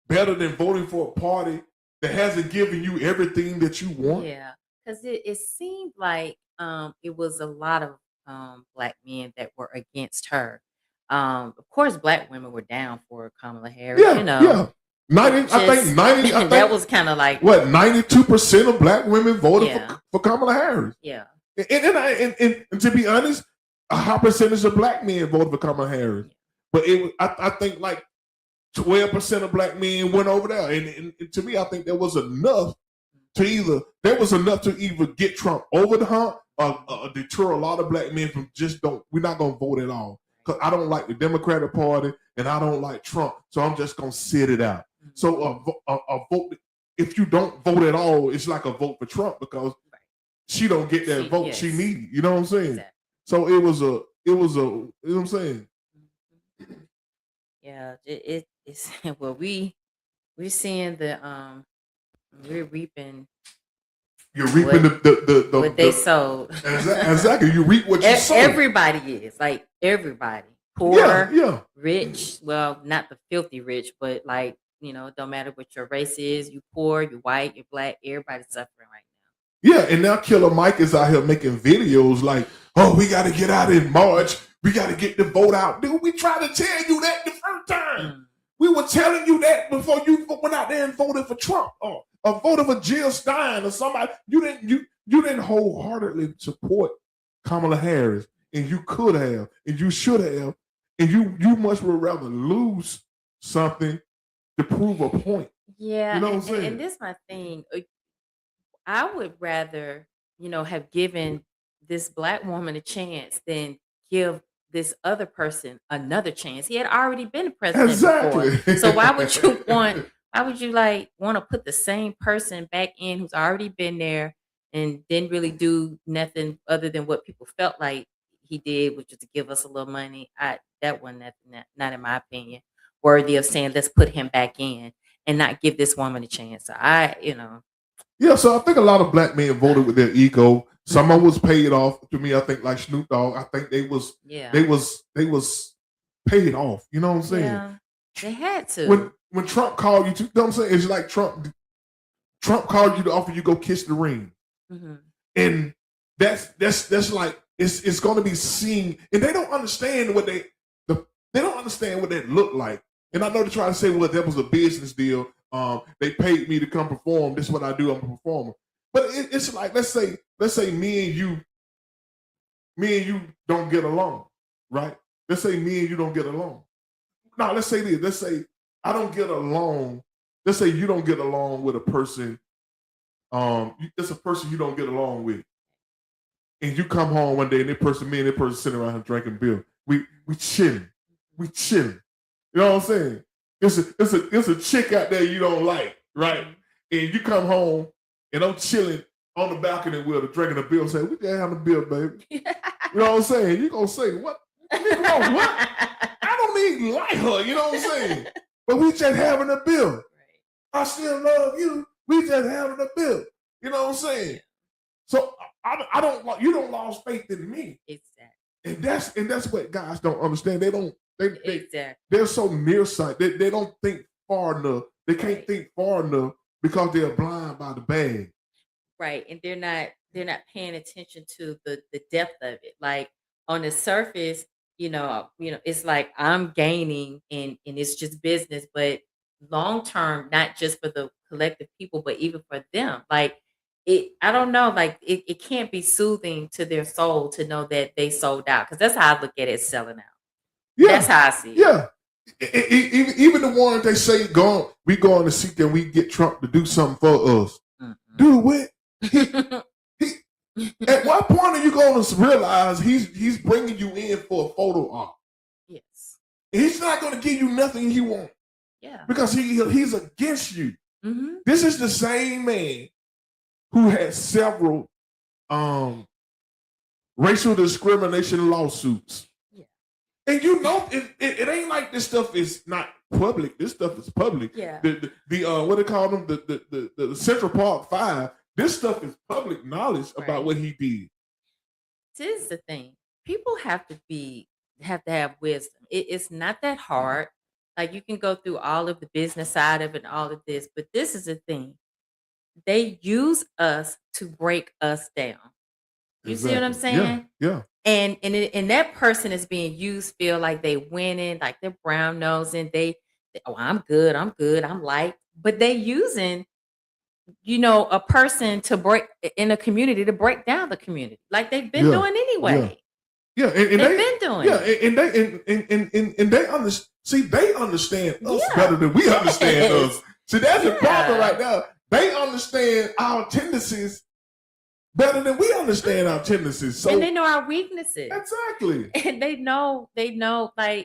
better than voting for a party that hasn't given you everything that you want? Yeah, because it seemed like it was a lot of black men that were against her. Of course, black women were down for Kamala Harris. Yeah, you know, yeah. I think that was kind of like what 92% of black women voted Yeah. for Kamala Harris. Yeah, And to be honest, a high percentage of black men voted for Kamala Harris. But I think like 12% of black men went over there, and to me, I think there was enough to either get Trump over the hump or deter a lot of black men from we're not gonna vote at all because I don't like the Democratic Party and I don't like Trump, so I'm just gonna sit it out. So a vote, if you don't vote at all, it's like a vote for Trump because she don't get that vote she needed. You know what I'm saying? Exactly. So it was a, you know what I'm saying? yeah. It's well, we're seeing we're reaping. You're reaping the what they sowed. Exactly. You reap what you sow. Everybody is like everybody. Poor, yeah. rich. Well, not the filthy rich, but like, you know, it don't matter what your race is. You poor, you white, you black. Everybody's suffering right now. Yeah, and now Killer Mike is out here making videos like, oh, we got to get out in March. We got to get the vote out. Dude, we tried to tell you that the first time. We were telling you that before you went out there and voted for Trump or voted for Jill Stein or somebody. You didn't wholeheartedly support Kamala Harris, and you could have, and you should have, and you much would rather lose something to prove a point. Yeah, you know what I'm saying? and this is my thing. I would rather, you know, have given this black woman a chance than give this other person another chance. He had already been president before. So why would you want to put the same person back in who's already been there and didn't really do nothing other than what people felt like he did, which was to give us a little money. That wasn't not in my opinion worthy of saying let's put him back in and not give this woman a chance. So Yeah, so I think a lot of black men voted with their ego. Some of was paid off. To me, I think like Snoop Dogg, I think they was paid off. You know what I'm saying? Yeah, they had to. When Trump called you to, you know what I'm saying? It's like Trump called you to offer you go kiss the ring. And that's like it's gonna be seen, and they don't understand what they don't understand what that looked like. And I know they try to say, well, that was a business deal. They paid me to come perform. This is what I do. I'm a performer. But it's like let's say me and you don't get along, right? Let's say me and you don't get along. No, let's say this. Let's say I don't get along. Let's say you don't get along with a person. It's a person you don't get along with, and you come home one day and me and that person sitting around here drinking beer. We chilling. You know what I'm saying? It's a chick out there you don't like, right? And you come home and I'm chilling on the balcony with her drinking a beer and say, we can have a beer, baby. You know what I'm saying? You gonna say what? Negro, what? I don't even like her. You know what I'm saying? But we just having a bill. I still love you. We just having a bill. You know what I'm saying? So I don't like you. Don't lost faith in me. Exactly. And that's what guys don't understand. They don't. Exactly. They're so nearsighted. They don't think far enough. They can't think far enough because they're blind by the bag. Right. And they're not paying attention to the depth of it. Like on the surface, it's like I'm gaining and it's just business, but long term, not just for the collective people, but even for them. Like I don't know, like it can't be soothing to their soul to know that they sold out. Because that's how I look at it, selling out. Yeah. That's how I see it. Yeah. Even the ones they say we going to seek and we get Trump to do something for us. Do what? At what point are you going to realize he's bringing you in for a photo op? Yes. He's not going to give you nothing you want. Yeah. Because he's against you. Mm-hmm. This is the same man who had several racial discrimination lawsuits. Yeah. And it ain't like this stuff is not public. This stuff is public. Yeah. The what they call them, the Central Park 5. This stuff is public knowledge about what he did. This is the thing. People have to have wisdom. It's not that hard. Like you can go through all of the business side of it and all of this, but this is the thing. They use us to break us down. You see what I'm saying? Yeah. And that person is being used, feel like they winning, like they're brown nosing. I'm good, I'm light. But they using a person to break in a community to break down the community, like they've been doing anyway. Yeah, and they've been doing. Yeah, and they understand. See, they understand us better than we understand us. See, that's the problem right now. They understand our tendencies better than we understand our tendencies. So, and they know our weaknesses. Exactly. And they know that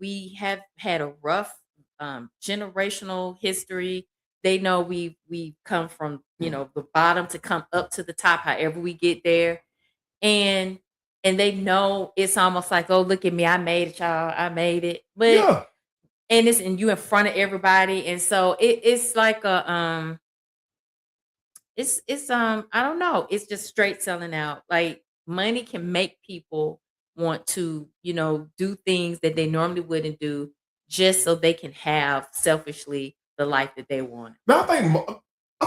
we have had a rough generational history. They know we come from, the bottom to come up to the top, however we get there. And they know it's almost like, oh, look at me, I made it, y'all. I made it. But and you in front of everybody. And so it's like I don't know. It's just straight selling out. Like money can make people want to, do things that they normally wouldn't do just so they can have selfishly the life that they want. Now I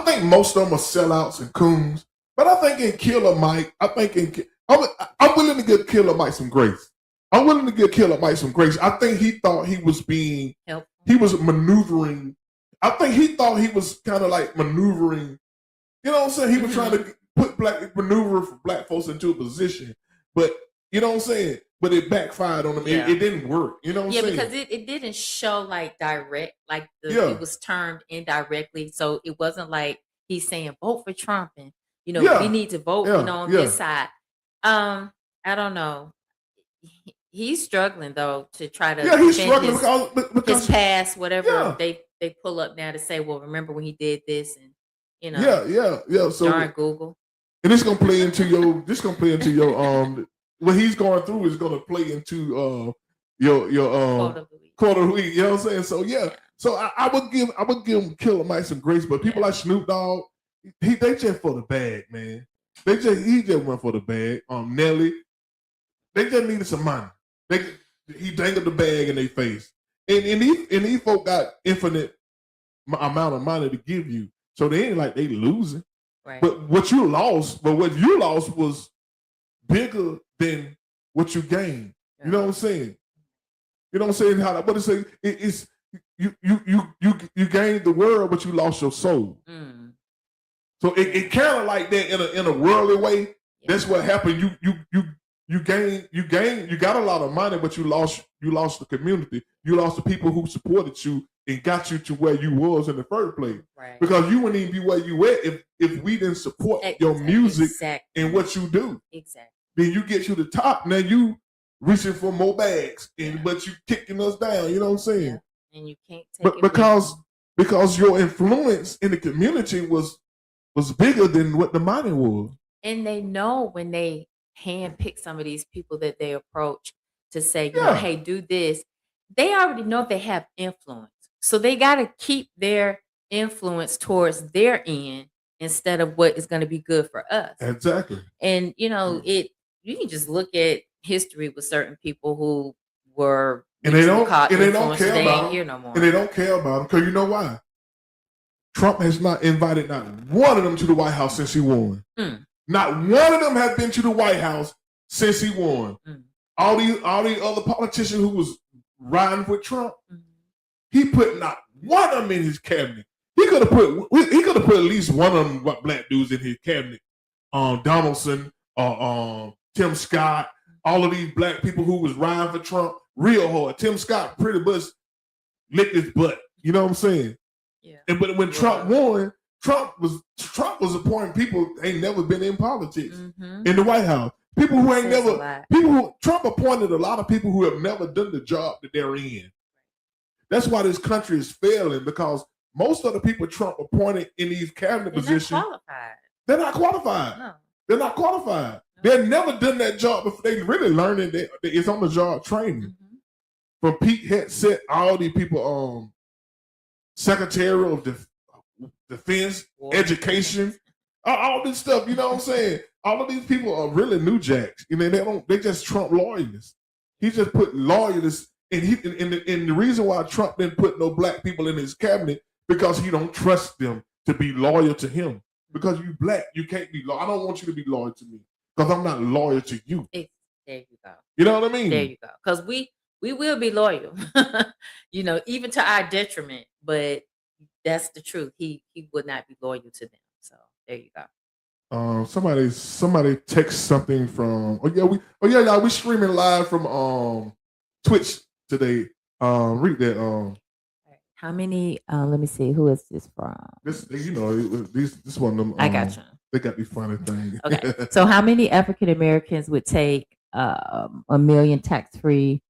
think most of them are sellouts and coons, but I think in Killer Mike, I'm willing to give Killer Mike some grace. I'm willing to give Killer Mike some grace. I think he thought he was being helpful. He was maneuvering. I think he thought he was kind of like maneuvering. You know what I'm saying? He was trying to maneuver for black folks into a position, but you know what I'm saying? But it backfired on him. Yeah. It didn't work. You know what I'm saying? Because it didn't show like direct, like it was termed indirectly. So it wasn't like he's saying vote for Trump and we need to vote on this side. I don't know. He's struggling though to try to he's struggling because his past, whatever they pull up now to say, well, remember when he did this and So darn Google. And it's gonna play into your what he's going through is gonna play into your quote of the week. You know what I'm saying? So so I would give Killer Mike some grace, but people like Snoop Dogg, they just for the bag, man. He just went for the bag. Nelly, they just needed some money. He dangled the bag in their face, and these folk got infinite amount of money to give you, so they ain't like they losing. Right. But what you lost was bigger than what you gained. You know what I'm saying? You know what I'm saying? What it say? It's you gained the world, but you lost your soul. Mm. So it kind of like that in a worldly way. Yeah. That's what happened. You got a lot of money, but you lost the community. You lost the people who supported you and got you to where you was in the first place. Right. Because you wouldn't even be where you at if we didn't support your music and what you do. Exactly. Then you get to the top. Now you reaching for more bags, but you kicking us down. You know what I'm saying? Yeah. And you can't take it because your influence in the community was bigger than what the money was. And they know when they handpick some of these people that they approach to say, you know, hey, do this. They already know they have influence. So they got to keep their influence towards their end instead of what is going to be good for us. Exactly. And, you know, you can just look at history with certain people who were and they don't caught and they don't influence, care they about ain't them. here no more. And they don't care about them because you know why? Trump has not invited not one of them to the White House since he won. Not one of them has been to the White House since he won. All these other politicians who was riding with Trump, he put not one of them in his cabinet. He could have put at least one of them black dudes in his cabinet. Donaldson, Tim Scott, all of these black people who was riding for Trump real hard. Tim Scott pretty much licked his butt. You know what I'm saying? Yeah. But when Trump won, Trump was appointing people ain't never been in politics in the White House. People who ain't Trump appointed a lot of people who have never done the job that they're in. That's why this country is failing, because most of the people Trump appointed in these cabinet positions, they're not qualified. No. They're not qualified. No. They've never done that job before. They really learning that it's on the job training. From Pete Hegseth, all these people, Secretary of Defense, Education, all this stuff. You know what I'm saying? All of these people are really new jacks. You know, they just Trump loyalists. He just put loyalists, and the reason why Trump didn't put no black people in his cabinet because he don't trust them to be loyal to him. Because you black, you can't be loyal. I don't want you to be loyal to me because I'm not loyal to you. There you go. You know what I mean? There you go. Because we will be loyal, you know, even to our detriment. But that's the truth. He would not be loyal to them. So there you go. Somebody text something from. Y'all, we streaming live from Twitch today. Read that. How many? Let me see. Who is this from? This one of them. I got you. They got these funny things. Okay. So how many African Americans would take $1 million tax-free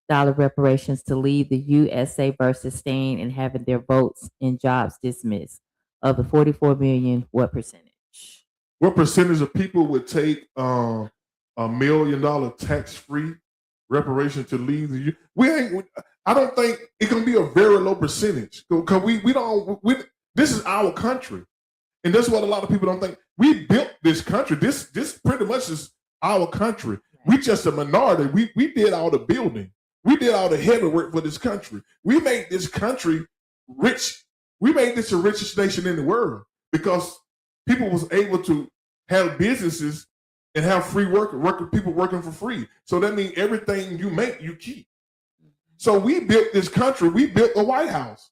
reparations to leave the USA versus staying and having their votes and jobs dismissed? Of the 44 million, what percentage? What percentage of people would take $1 million tax-free reparation to leave the I don't think it's gonna be a very low percentage because this is our country, and that's what a lot of people don't think. We built this country. This pretty much is our country. We just a minority. We did all the building. We did all the heavy work for this country. We made this country rich. We made this the richest nation in the world because people was able to have businesses and have free people working for free. So that means everything you make, you keep. So we built this country. We built the White House.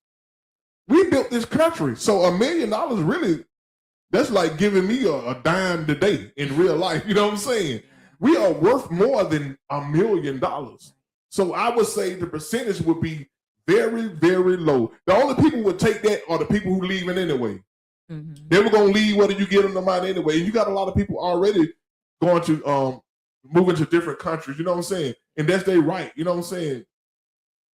We built this country. So $1 million really, that's like giving me a dime today in real life. You know what I'm saying? We are worth more than $1 million. So I would say the percentage would be very, very low. The only people who would take that are the people who leaving anyway. They were going to leave whether you get them or not anyway. And you got a lot of people already going to moving to different countries. You know what I'm saying? And that's their right. You know what I'm saying?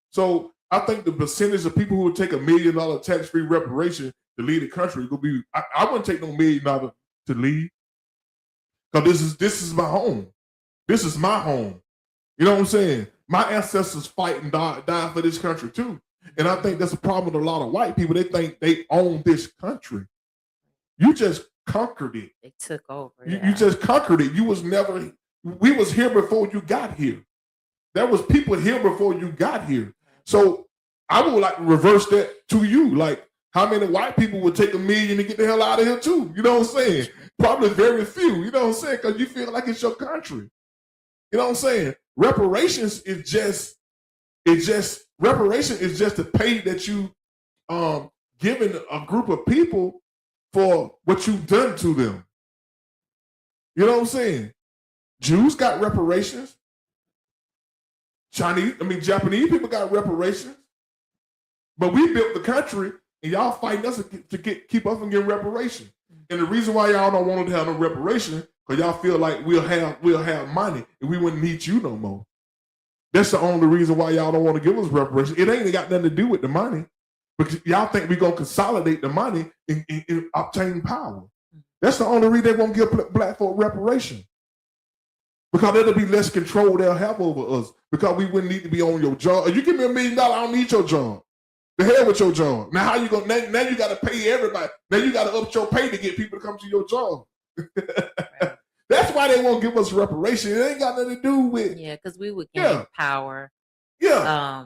So I think the percentage of people who would take $1 million tax-free reparation to leave the country would be. I wouldn't take no $1 million to leave because this is my home. This is my home. You know what I'm saying? My ancestors fight and die for this country too. And I think that's a problem with a lot of white people. They think they own this country. You just conquered it. They took over. You just conquered it. You was never. We was here before you got here. There was people here before you got here. So I would like to reverse that to you. Like, how many white people would take $1 million to get the hell out of here too? You know what I'm saying? Probably very few. You know what I'm saying? Because you feel like it's your country. You know what I'm saying? Reparations is just the pay that you giving a group of people for what you've done to them. You know what I'm saying? Jews got reparations. Japanese people got reparations. But we built the country and y'all fighting us to keep us from getting reparations. And the reason why y'all don't want to have no reparations because y'all feel like we'll have money and we wouldn't need you no more. That's the only reason why y'all don't want to give us reparations. It ain't got nothing to do with the money. Because y'all think we're going to consolidate the money and obtain power. That's the only reason they won't give black folk reparation. Because there'll be less control they'll have over us. Because we wouldn't need to be on your job. If you give me $1 million, I don't need your job. The hell with your job. Now how you gonna now you gotta pay everybody. Now you gotta up your pay to get people to come to your job. That's why they won't give us reparations. It ain't got nothing to do with because we would gain power. Yeah.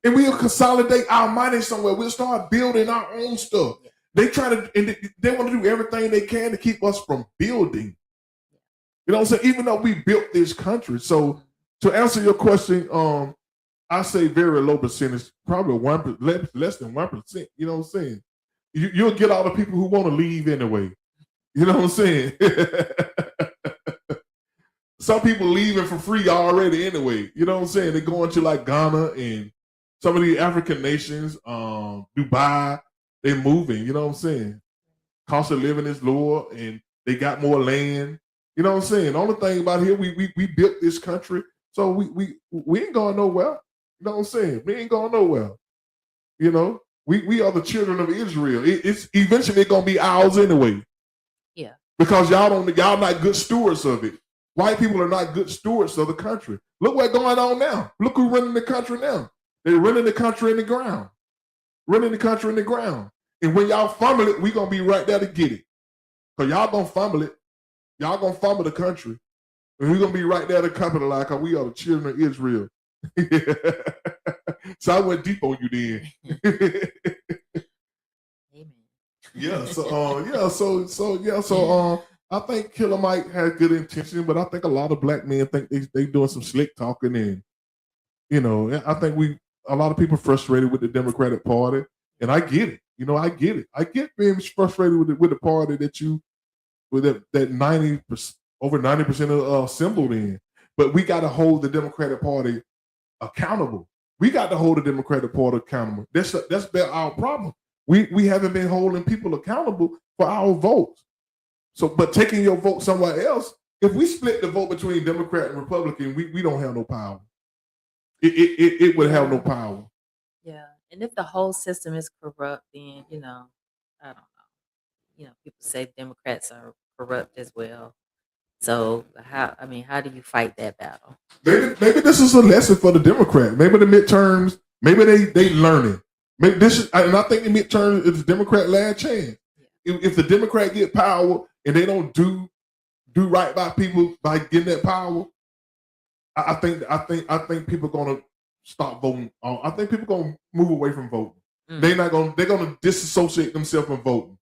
And we'll consolidate our money somewhere. We'll start building our own stuff. Yeah. They try to, and they want to do everything they can to keep us from building. You know what I'm saying? Even though we built this country. So to answer your question, I say very low percentage, probably less than 1%. You know what I'm saying? You'll get all the people who want to leave anyway. You know what I'm saying? Some people leaving for free already anyway. You know what I'm saying? They're going to like Ghana and some of the African nations, Dubai, they're moving. You know what I'm saying? Cost of living is lower and they got more land. You know what I'm saying? The only thing about here, we built this country, so we ain't going nowhere. You know what I'm saying? We ain't going nowhere. You know, we are the children of Israel. It's eventually gonna be ours anyway. Yeah. Because y'all not good stewards of it. White people are not good stewards of the country. Look what's going on now. Look who's running the country now. They're running the country in the ground. Running the country in the ground. And when y'all fumble it, we gonna be right there to get it. Because y'all gonna fumble it. Y'all gonna fumble the country. And we're gonna be right there to capitalize because we are the children of Israel. So I went deep on you then. Yeah, so I think Killer Mike had good intention, but I think a lot of black men think they doing some slick talking, and you know, I think a lot of people frustrated with the Democratic Party, and I get it. You know, I get it. I get being frustrated with the party that that 90% over 90% are assembled in, but we got to hold the Democratic Party accountable. We got to hold the Democratic Party accountable. That's been our problem. We haven't been holding people accountable for our votes. So, but taking your vote somewhere else, if we split the vote between Democrat and Republican, we don't have no power. It would have no power. Yeah, and if the whole system is corrupt, then I don't know. People say Democrats are corrupt as well. So how do you fight that battle? Maybe this is a lesson for the Democrat. Maybe the midterms. Maybe they learning. Maybe and I think the midterms is the Democrat last chance. Yeah. If the Democrat get power and they don't do right by people by getting that power, I think people gonna stop voting. I think people gonna move away from voting. They're gonna disassociate themselves from voting.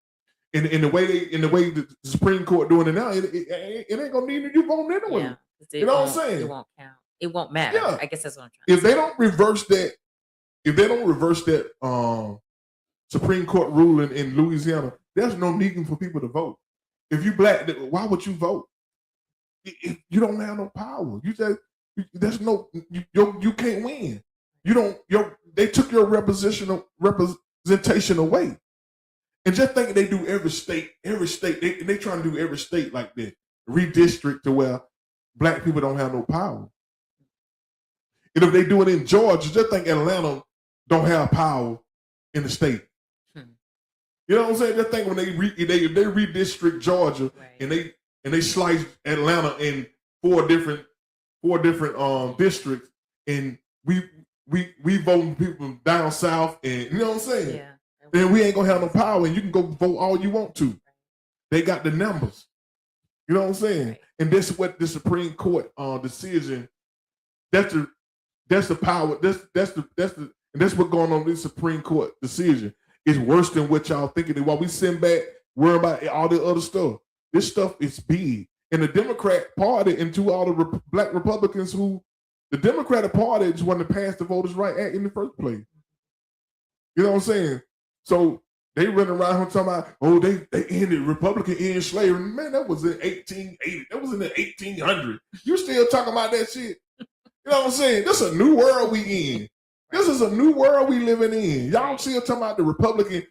In the way the Supreme Court doing it now, it ain't gonna need you voting anyway. Yeah, you know what I'm saying? It won't count. It won't matter. Yeah. I guess that's what I'm trying. If they don't reverse that, Supreme Court ruling in Louisiana, there's no need for people to vote. If you black, why would you vote? You don't have no power. You can't win. They took your representation away. And just think they do every state, they trying to do every state like that, redistrict to where black people don't have no power. And if they do it in Georgia, just think Atlanta don't have power in the state. You know what I'm saying? Just think when they redistrict Georgia, right, and they slice Atlanta in four different districts, and we voting people down south, and you know what I'm saying? Yeah. Then we ain't gonna have no power, and you can go vote all you want to. They got the numbers. You know what I'm saying? Right. And that's what the Supreme Court decision. That's the power. That's what's going on in the Supreme Court decision. It's worse than what y'all thinking. And while we send back, worry about all the other stuff. This stuff is big. And the Democrat Party, and to all the black Republicans the Democratic Party is one that passed the Voters' Right Act in the first place. You know what I'm saying? So they run around here talking about, they ended Republican end slavery. Man, that was in 1880. That was in the 1800s. You still talking about that shit? You know what I'm saying? This is a new world we in. This is a new world we living in. Y'all still talking about the Republican,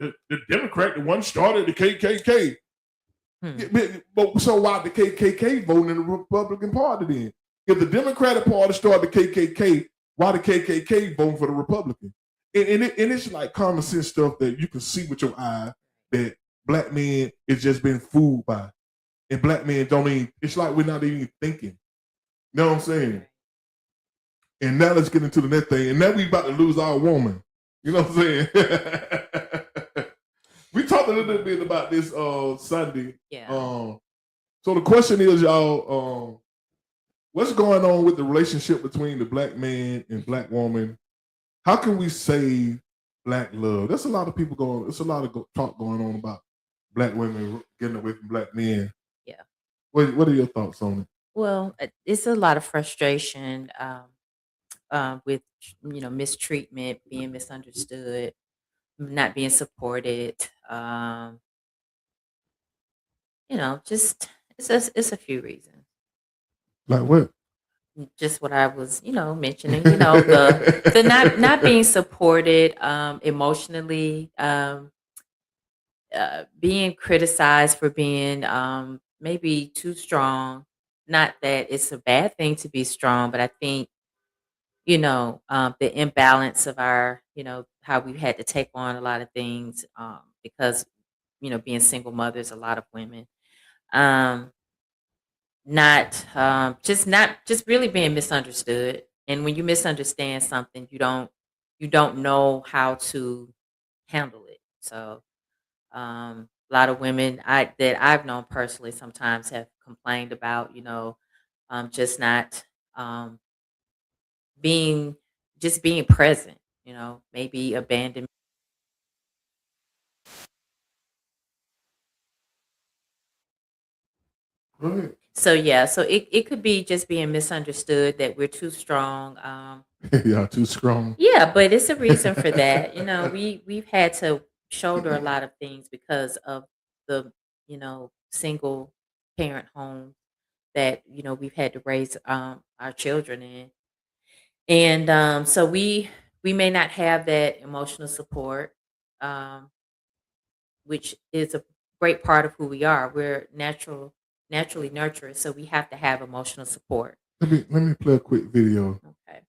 the Democrat, the one started the KKK. But so why the KKK voting in the Republican Party then? If the Democratic Party started the KKK, why the KKK voting for the Republican? And it's like common sense stuff that you can see with your eye that black men is just been fooled by. and black men don't even. It's like we're not even thinking. You know what I'm saying? And now let's get into the next thing. And now we about to lose our woman. You know what I'm saying? We talked a little bit about this Sunday. Yeah. So the question is, y'all, what's going on with the relationship between the black man and black woman? How can we save black love? There's a lot of people going. There's a lot of talk going on about black women getting away from black men. Yeah. What are your thoughts on it? Well, it's a lot of frustration with mistreatment, being misunderstood, not being supported. Just it's a few reasons. Like what? Just what I was, mentioning. The not being supported emotionally, being criticized for being maybe too strong. Not that it's a bad thing to be strong, but I think the imbalance of our, how we've had to take on a lot of things because being single mothers, a lot of women. Not just really being misunderstood. And when you misunderstand something, you don't know how to handle it. So a lot of women that I've known personally sometimes have complained about, just not being being present, maybe abandonment. Go ahead. So yeah, so it could be just being misunderstood that we're too strong. Y'all too strong. Yeah, but it's a reason for that. We've had to shoulder a lot of things because of the, single parent home that, we've had to raise our children in. And so we may not have that emotional support, um, which is a great part of who we are. We're naturally nurturers, so we have to have emotional support. Let me play a quick video. Okay.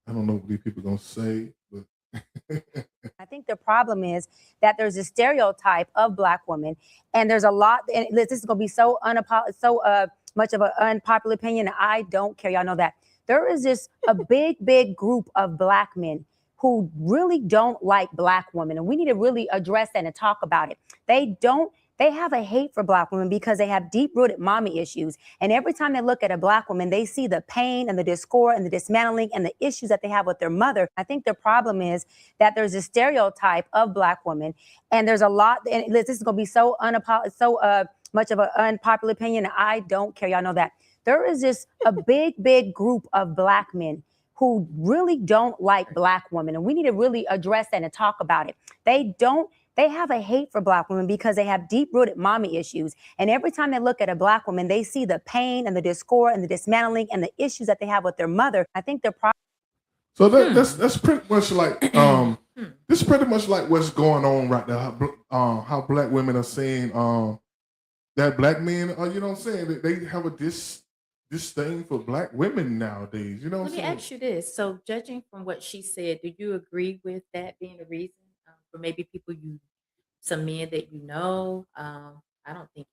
I don't know what these people gonna say, but I think the problem is that there's a stereotype of Black women, and there's a lot. And this is going to be so much of an unpopular opinion. I don't care. Y'all know that there is just a big group of Black men who really don't like Black women, and we need to really address that and talk about it. They have a hate for Black women because they have deep-rooted mommy issues. And every time they look at a Black woman, they see the pain and the discord and the dismantling and the issues that they have with their mother. I think the problem is that there's a stereotype of Black women, and there's a lot. And this is going to be so much of an unpopular opinion. I don't care. Y'all know that there is just a big group of Black men who really don't like Black women, and we need to really address that and talk about it. They have a hate for Black women because they have deep-rooted mommy issues. And every time they look at a Black woman, they see the pain and the discord and the dismantling and the issues that they have with their mother. I think they're so that's pretty much like this is pretty much like what's going on right now. How Black women are saying that Black men are, you know what I'm saying, that they have this thing for Black women nowadays. You know what Let I'm me saying? ask you this. So, judging from what she said, do you agree with that being a reason for maybe some men that you know? I don't think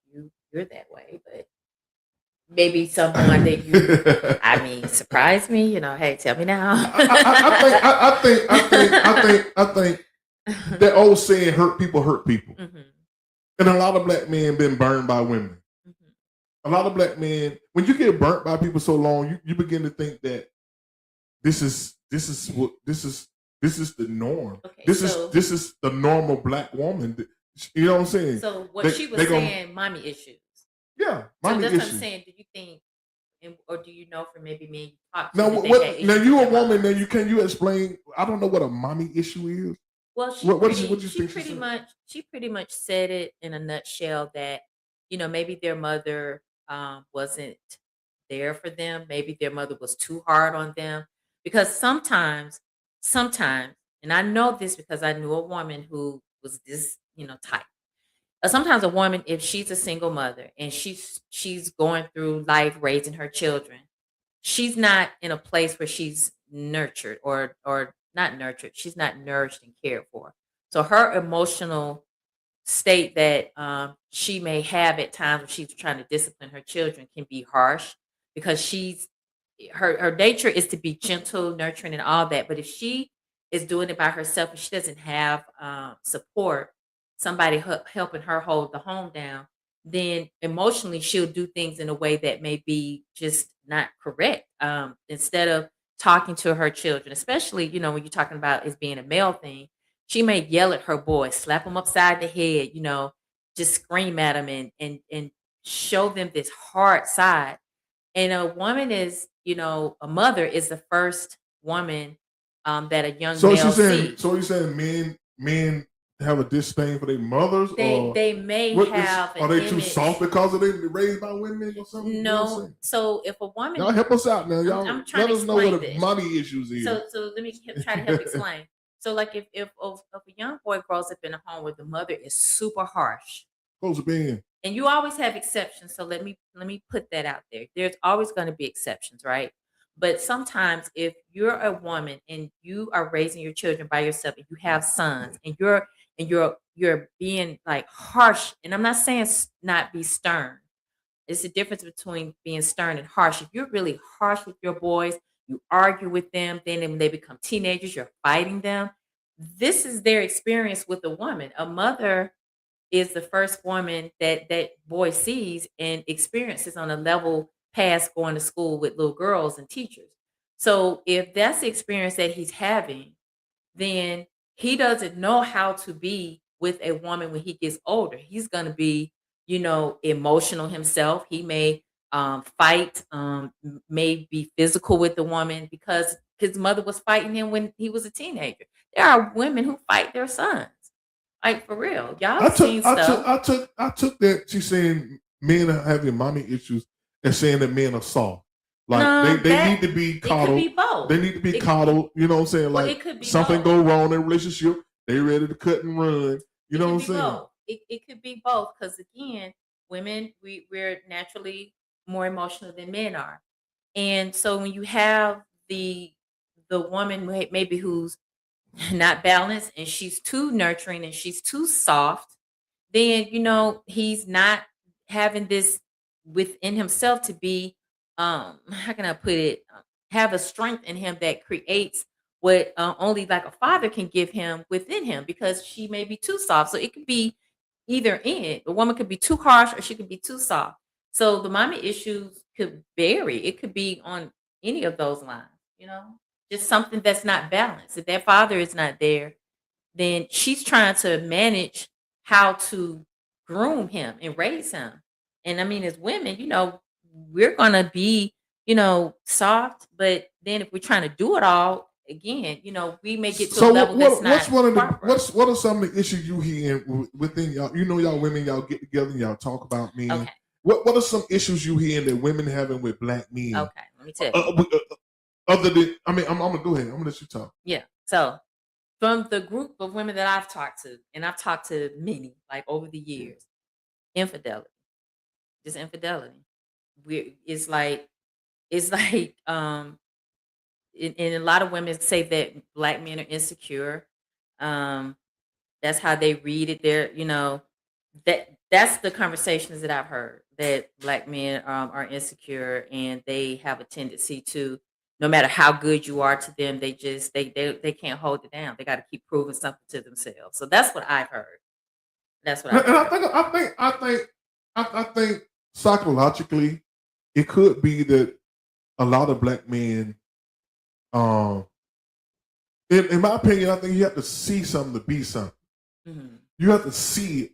you're that way, but maybe someone that you, surprise me. Hey, tell me now. I think that old saying, hurt people hurt people. Mhm, And a lot of Black men been burned by women. mhm. A lot of Black men, when you get burnt by people so long, you begin to think that this is the norm. Okay, This so is the normal Black woman. You know what I'm saying? so what she was saying, mommy issues. Yeah, So mommy that's what I'm issues. saying. Do you think, or do you know from maybe me talk to Now, that they what? had Now issues you with a their woman. Now mothers? can you explain? I don't know what a mommy issue is. Well, What you think she pretty said? she pretty much said it in a nutshell that maybe their mother wasn't there for them. Maybe their mother was too hard on them because sometimes, and I know this because I knew a woman who was this type. Sometimes a woman, if she's a single mother and she's going through life raising her children, she's not in a place where she's nurtured or not nurtured. She's not nourished and cared for. So her emotional state that she may have at times when she's trying to discipline her children can be harsh because her nature is to be gentle, nurturing, and all that. But if she is doing it by herself and she doesn't have support, somebody helping her hold the home down, then emotionally she'll do things in a way that may be just not correct. Instead of talking to her children, especially when you're talking about it being a male thing, she may yell at her boys, slap them upside the head, just scream at them and show them this hard side. And a woman is, a mother is the first woman that a young So male she's saying, sees. so you're saying men have a disdain for their mothers, or They may what have are an they too image. soft because they raised by women or something? You know what I'm No, saying? so if a woman, Y'all help us out now. Y'all I'm trying let to us know what explain the this. money issues is. So let me try to help explain. So like if a young boy grows up in a home where the mother is super harsh, Supposed to be in. and you always have exceptions, so let me put that out there. There's always going to be exceptions, right? But sometimes if you're a woman and you are raising your children by yourself and you have sons and you're being like harsh, and I'm not saying not be stern. It's the difference between being stern and harsh. If you're really harsh with your boys, you argue with them, then when they become teenagers, you're fighting them. This is their experience with a woman. A mother is the first woman that boy sees and experiences on a level past going to school with little girls and teachers. So if that's the experience that he's having, then he doesn't know how to be with a woman when he gets older. He's going to be, emotional himself. He may fight, may be physical with the woman because his mother was fighting him when he was a teenager. There are women who fight their sons. Like for real. Y'all seen stuff. I took that she's saying men are having mommy issues and saying that men are soft. Like No, they need to be coddled. It could be both. They need to be coddled. You know what I'm saying? Well, Like it could be something both. go wrong in a relationship, they ready to cut and run. You know what I'm saying? Both. It could be both because again, women we're naturally more emotional than men are, and so when you have the woman maybe who's not balanced and she's too nurturing and she's too soft, then he's not having this within himself to be how can I put it, have a strength in him that creates what only like a father can give him within him because she may be too soft. So it could be either end. A woman could be too harsh or she could be too soft. So the mommy issues could vary. It could be on any of those lines, just something that's not balanced. If that father is not there, then she's trying to manage how to groom him and raise him. And I mean, as women, we're gonna be, soft, but then if we're trying to do it all, again, we may get to a So level that's not what's one of the proper. what are some of the issues you hear within y'all? Y'all women, y'all get together and y'all talk about men. Okay. What are some issues you hear that women having with black men? Okay, let me tell you. Other than, I'm gonna go ahead. I'm gonna let you talk. Yeah. So from the group of women that I've talked to, and I've talked to many, like over the years, infidelity, just infidelity. It's like, and a lot of women say that black men are insecure. That's how they read it. That's the conversations that I've heard, that black men are insecure and they have a tendency to, no matter how good you are to them, they just they can't hold it down. They got to keep proving something to themselves. So that's what I've heard. That's what I've And heard. I think psychologically, it could be that a lot of black men, in my opinion, I think you have to see something to be something. Mhm. You have to see it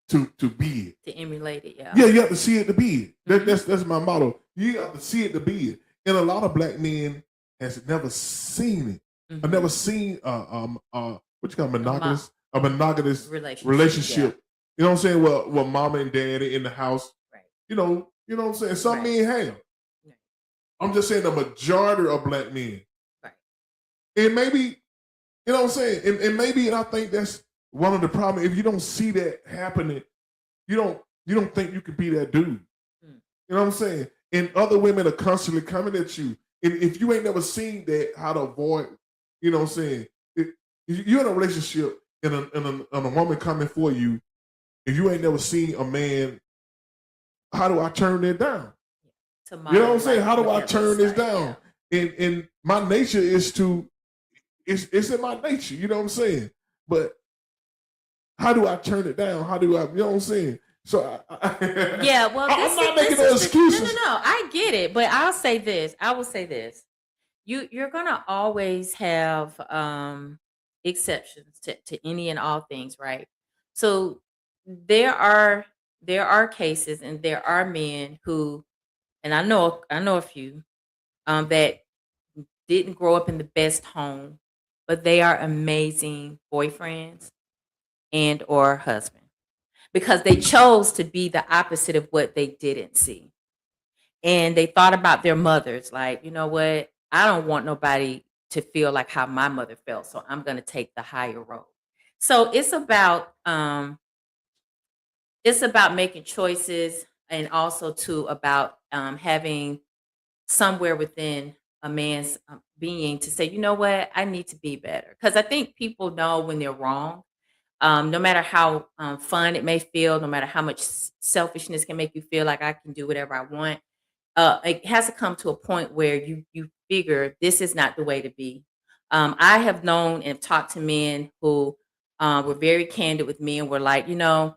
to be it. To emulate it, yeah. Yeah, you have to see it to be it. That's my motto. You have to see it to be it. And a lot of black men has never seen it. I've never seen what you call monogamous a monogamous relationship. You know what I'm saying? Well, mama and daddy in the house. Right. You know what I'm saying? Some men have. I'm just saying the majority of black men. Right. And maybe, you know what I'm saying? And maybe I think that's one of the problems. If you don't see that happening, you don't think you could be that dude. You know what I'm saying? And other women are constantly coming at you. And if you ain't never seen that, how to avoid, you know what I'm saying? If you're in a relationship and a woman coming for you, if you ain't never seen a man, how do I turn that down? You know what I'm saying? How do I turn this down? And my nature is to, it's in my nature. You know what I'm saying? But how do I turn it down? How do I, you know what I'm saying? So yeah, well, I'm not making no excuses. No, I get it, but I'll say this. I will say this. You're gonna always have exceptions to any and all things, right? So there are cases and there are men who, and I know a few that didn't grow up in the best home, but they are amazing boyfriends and or husband because they chose to be the opposite of what they didn't see. And they thought about their mothers, like, you know what? I don't want nobody to feel like how my mother felt, so I'm going to take the higher road. So it's about making choices, and also too about having somewhere within a man's being to say, you know what, I need to be better. Because I think people know when they're wrong. No matter how fun it may feel, no matter how much selfishness can make you feel like I can do whatever I want, it has to come to a point where you figure this is not the way to be. I have known and talked to men who were very candid with me and were like, you know,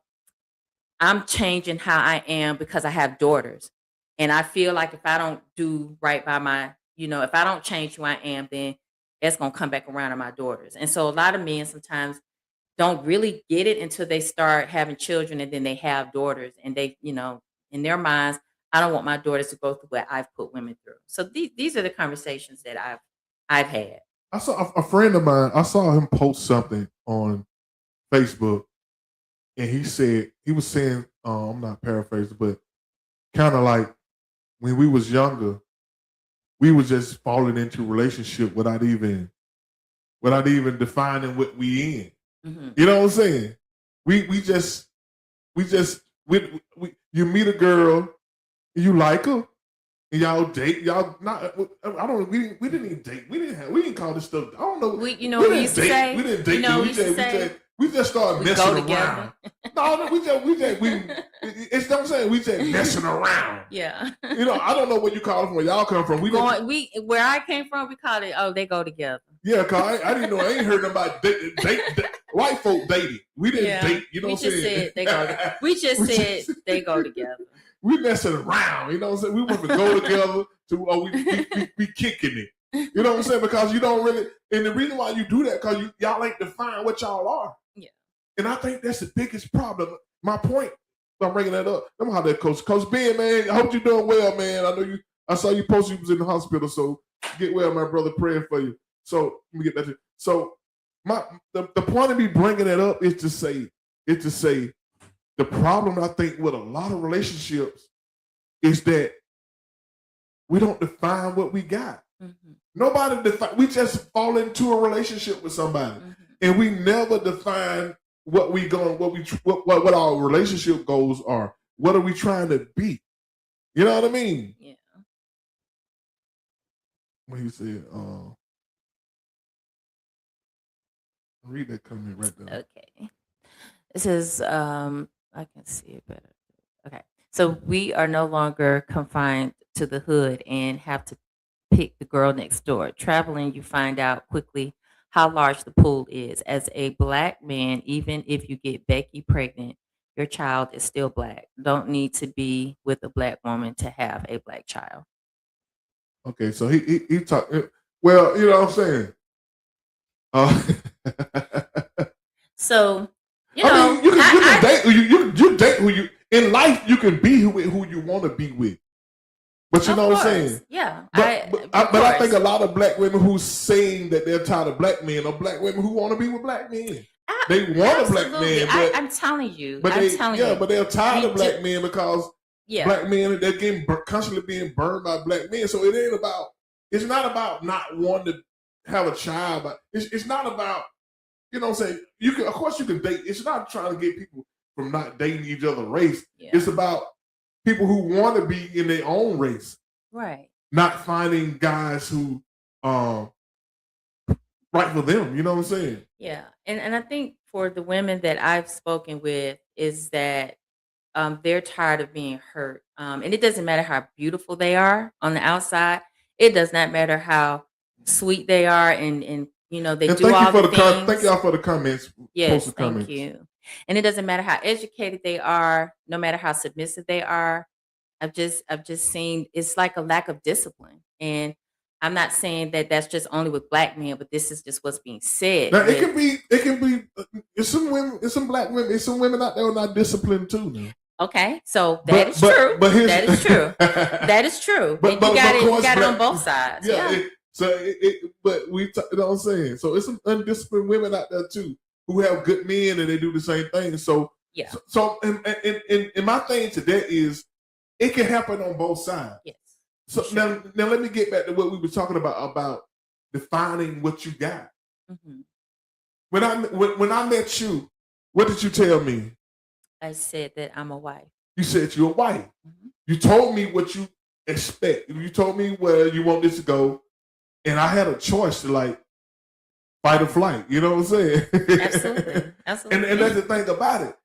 I'm changing how I am because I have daughters. And I feel like if I don't do right by my, you know, if I don't change who I am, then it's going to come back around to my daughters. And so a lot of men sometimes don't really get it until they start having children and then they have daughters and they, you know, in their minds, I don't want my daughters to go through what I've put women through. So these are the conversations that I've had. I saw a friend of mine, I saw him post something on Facebook, and he was saying, I'm not paraphrasing, but kind of like when we was younger, we was just falling into relationship without even defining what we in. Mm-hmm. You know what I'm saying? We just you meet a girl, you like her, and y'all date. Y'all not. I don't. We didn't even date. We didn't call this stuff. I don't know. We used to say. We didn't date. You know, We just started messing around. No, we it's what I'm saying. We just messing around. Yeah. You know, I don't know what you call it from where y'all come from. Where I came from, we called it. Oh, they go together. Yeah, cause I didn't know. I ain't heard about date. White folk dating. We didn't date. You know what I'm saying? We just said they go together. We messing around. You know what I'm saying? We want to go together to we kicking it. You know what I'm saying? Because you don't really, and the reason why you do that because y'all ain't define what y'all are. Yeah. And I think that's the biggest problem. My point, I'm bringing that up. Let me how that Coach Ben, man. I hope you're doing well, man. I saw you post you was in the hospital, so get well, my brother. Praying for you. So let me get that. So the point of me bringing that up is to say the problem I think with a lot of relationships is that we don't define what we got. Mm-hmm. Nobody define. We just fall into a relationship with somebody, and we never define what what our relationship goals are. What are we trying to be? You know what I mean? Yeah. What he said. Read that comment right there. Okay. It says, I can see it better. Okay. So we are no longer confined to the hood and have to pick the girl next door. Traveling, you find out quickly how large the pool is. As a black man, even if you get Becky pregnant, your child is still black. Don't need to be with a black woman to have a black child. Okay, so he talked. Well, you know what I'm saying. So you can date you date who you in life. You can be who you want to be with. But you know what I'm saying? Yeah. But I think a lot of black women who's saying that they're tired of black men are black women who want to be with black men. They want a black man. But, I'm telling you. But they're tired of black men because Yeah. black men, they're getting constantly being burned by black men. So it's not about not wanting to have a child, but it's not about, you know what I'm saying? Of course you can date. It's not trying to get people from not dating each other race. Yeah. It's about people who want to be in their own race. Right. Not finding guys who right for them. You know what I'm saying? Yeah. And I think for the women that I've spoken with is that they're tired of being hurt. And it doesn't matter how beautiful they are on the outside. It does not matter how sweet they are and they And do all the things. thank y'all for the comments. Yes, Posted thank comments. you. And it doesn't matter how educated they are, no matter how submissive they are. I've just seen it's like a lack of discipline. And I'm not saying that that's just only with black men, but this is just what's being said. Now it can be. It's some women. It's some black women. It's some women out there who are not disciplined too. Now. Okay, so that is true. But that is true. That is true. But And you got of course, it on both sides. Yeah. But you know what I'm saying. So it's some undisciplined women out there too who have good men and they do the same thing. So yeah. So and my thing to that is it can happen on both sides. Yes. So now let me get back to what we were talking about defining what you got. Mm-hmm. When I met you, what did you tell me? I said that I'm a wife. You said you're a wife. Mm-hmm. You told me what you expect. You told me where you want this to go, and I had a choice to like fight or flight. You know what I'm saying? Absolutely. Absolutely. And that's the thing about it.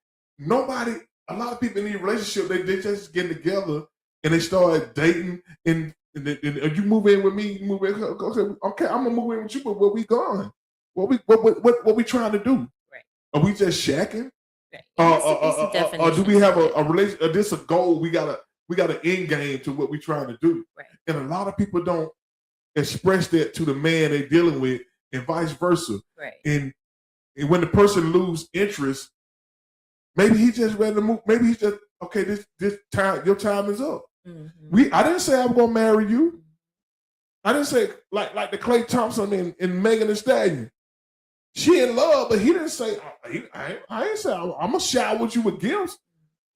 A lot of people in these relationships, they just get together and they start dating and you move in with me, you move in. Okay, I'm gonna move in with you, but where we going? What we trying to do? Right. Are we just shacking? Right. Or do we have a relation? This a goal? We got an end game to what we're trying to do. Right. And a lot of people don't express that to the man they're dealing with, and vice versa. Right. And when the person lose interest, maybe he's just ready to move. Maybe he's just okay. This time, your time is up. Mm-hmm. I didn't say I'm gonna marry you. I didn't say like the Klay Thompson and Megan Thee Stallion. She in love, but he didn't say I ain't say I'm gonna shower with you with gifts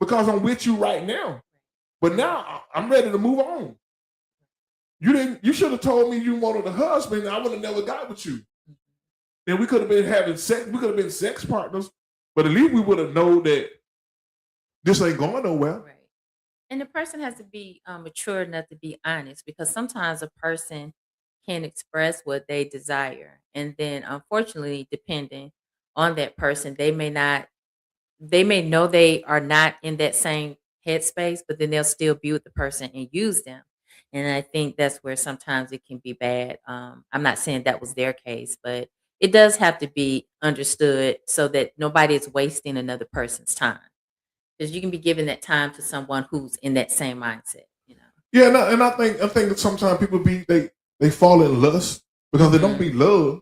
because I'm with you right now. But now I'm ready to move on. You should have told me you wanted a husband. I would have never got with you. And we could have been having sex. We could have been sex partners. But at least we would have known that this ain't going nowhere. Right. And the person has to be mature enough to be honest, because sometimes a person can express what they desire, and then unfortunately, depending on that person, they may know they are not in that same headspace, but then they'll still be with the person and use them. And I think that's where sometimes it can be bad. I'm not saying that was their case, but it does have to be understood so that nobody is wasting another person's time. Because you can be giving that time to someone who's in that same mindset, Yeah, no, and I think that sometimes people they fall in lust because they don't be love.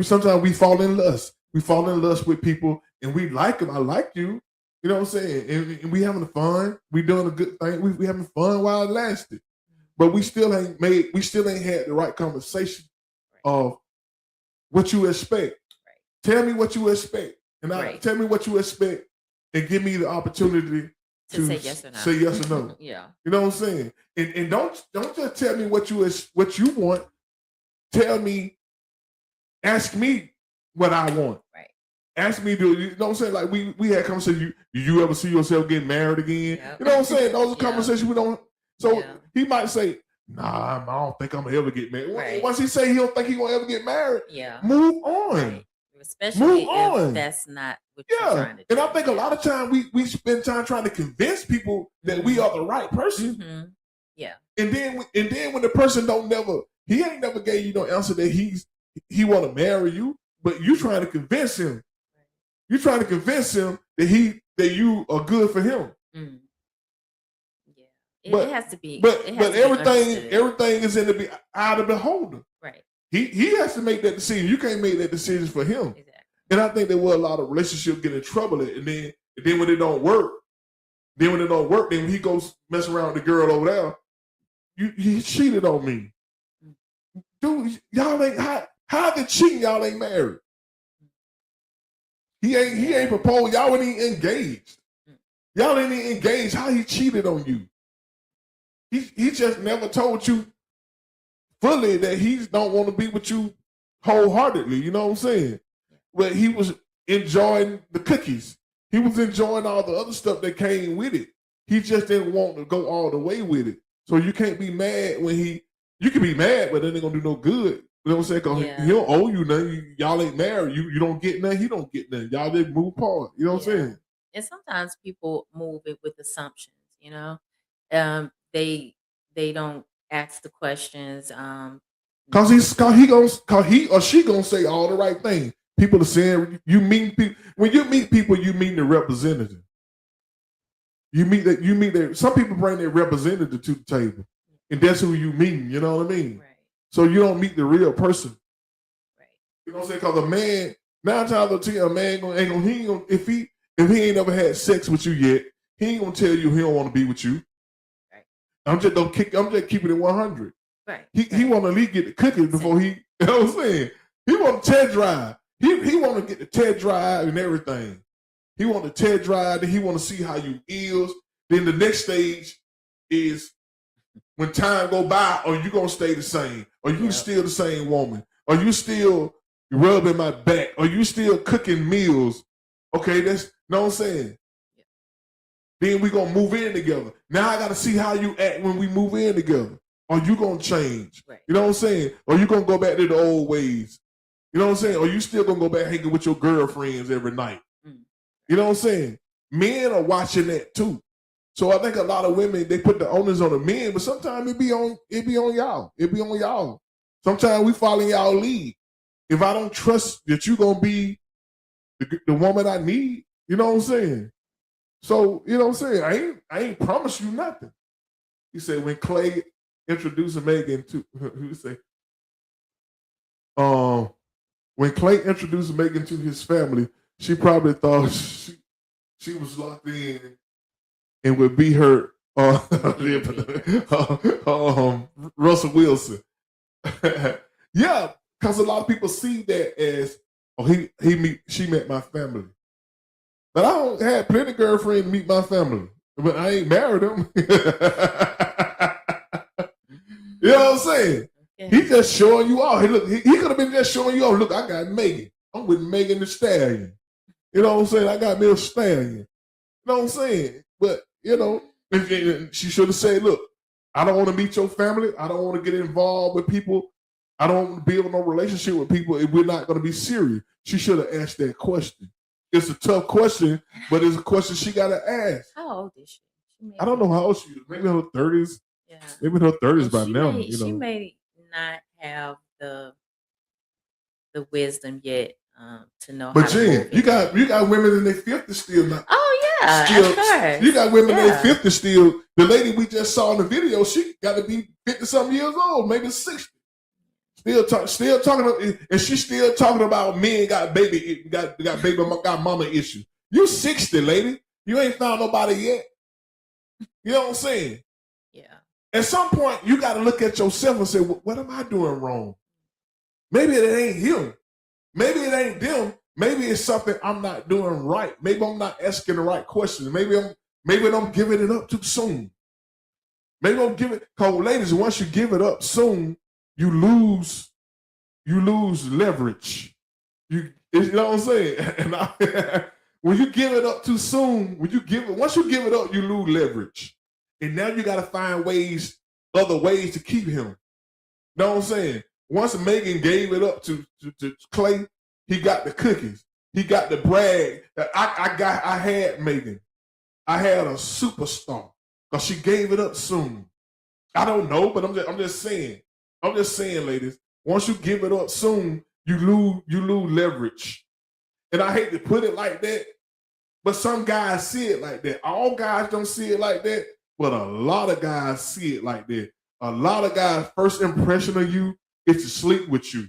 Sometimes we fall in lust. We fall in lust with people and we like them. I like you. You know what I'm saying? And we having fun. We doing a good thing. We having fun while it lasted. But we still ain't had the right conversation of what you expect. Right. Tell me what you expect. And tell me what you expect and give me the opportunity to say yes or no. Say yes or no. Yeah. You know what I'm saying? And don't just tell me what you want. Tell me, ask me what I want. Right. Ask me, you know what I'm saying? Like we had conversation. Do you ever see yourself getting married again? Yep. You know what I'm saying? Those are conversations we don't. So he might say, "Nah, I don't think I'm gonna ever get married." Right. Once he say he don't think he gonna ever get married, move on. Right. Especially if that's not what you're trying to do. And I think a lot of time we spend time trying to convince people that we are the right person. Mm-hmm. Yeah. And then when the person he ain't never gave you no answer that he want to marry you, but you trying to convince him. You trying to convince him that you are good for him. Mm. Yeah. It has to be. But everything is in the eye of the beholder. Right. He has to make that decision. You can't make that decision for him. Exactly. And I think there were a lot of relationships get in trouble, and then when it don't work, then he goes mess around with the girl over there. You cheated on me, dude. Y'all ain't how the cheating? Y'all ain't married. He ain't proposed. Y'all ain't even engaged. Y'all ain't even engaged. How he cheated on you? He just never told you fully that he don't want to be with you wholeheartedly. You know what I'm saying? But he was enjoying the cookies. He was enjoying all the other stuff that came with it. He just didn't want to go all the way with it. So you can't be mad when you can be mad, but it ain't gonna do no good. You know what I'm saying? Because Yeah. he don't owe you nothing. Y'all ain't married. You don't get nothing. He don't get nothing. Y'all just move apart. You know what I'm saying? And sometimes people move it with assumptions, you know. They don't ask the questions. Cause he or she gonna say all the right things. People are saying you meet people when you meet people, you meet the representative. You meet that some people bring their representative to the table, and that's who you meet. You know what I mean? Right. So you don't meet the real person. Right. You know what I'm saying? Because a man, 9 times out of 10, a man if he ain't never had sex with you yet, he ain't gonna tell you he don't want to be with you. Right. I'm just keeping it 100. Right. He want to at least get the cookies before he. You know what I'm saying? He want to test drive. He want to get the test drive and everything. He want to test drive. Then he want to see how you is. Then the next stage is when time go by, are you gonna stay the same? Are you still the same woman? Are you still rubbing my back? Are you still cooking meals? Okay, that's know what I'm saying. Then we gonna move in together. Now I gotta see how you act when we move in together. Are you gonna change? Right. You know what I'm saying? Or you gonna go back to the old ways? You know what I'm saying? Or you still gonna go back hanging with your girlfriends every night? You know what I'm saying? Men are watching that too. So I think a lot of women, they put the onus on the men, but sometimes it be on y'all. It be on y'all. Sometimes we follow y'all lead. If I don't trust that you gonna be the woman I need, you know what I'm saying? So, you know what I'm saying? I ain't promised you nothing. He said when Clay introduced Megan to who say when Clay introduced Megan to his family, she probably thought she was locked in and would be her Russell Wilson. Yeah, because a lot of people see that as she met my family. But I don't have plenty of girlfriends meet my family, but I ain't married them. You know what I'm saying? Yeah. He just showing you off. Hey, look, he could have been just showing you off. Look, I got Megan. I'm with Megan the Stallion. You know what I'm saying? I got me a stallion. You know what I'm saying? But, you know, she should have said, look, I don't want to meet your family. I don't want to get involved with people. I don't want to build no relationship with people if we're not going to be serious. She should have asked that question. It's a tough question, but it's a question she got to ask. How old is she? I don't know how old she is. Maybe in her 30s. Yeah. Maybe in her 30s by now. She may not have the wisdom yet to know. But Jen, you got women in their 50s still not. Oh yeah, still, of course. You got women in their 50s still. The lady we just saw in the video, she got to be 50-something years old, maybe 60. Still talking, and she's still talking about men got mama issues. You 60, lady. You ain't found nobody yet. You know what I'm saying? Yeah. At some point, you got to look at yourself and say, what am I doing wrong? Maybe it ain't him. Maybe it ain't them. Maybe it's something I'm not doing right. Maybe I'm not asking the right questions. Maybe I'm giving it up too soon. Maybe I'm giving, because ladies, once you give it up soon, you lose leverage. You know what I'm saying? And when you give it up too soon, once you give it up, you lose leverage. And now you got to find other ways to keep him. Know what I'm saying? Once Megan gave it up to Clay, he got the cookies. He got the brag that I had Megan. I had a superstar because she gave it up soon. I don't know, but I'm just saying. I'm just saying, ladies. Once you give it up soon, you lose leverage. And I hate to put it like that, but some guys see it like that. All guys don't see it like that, but a lot of guys see it like that. A lot of guys' first impression of you is to sleep with you.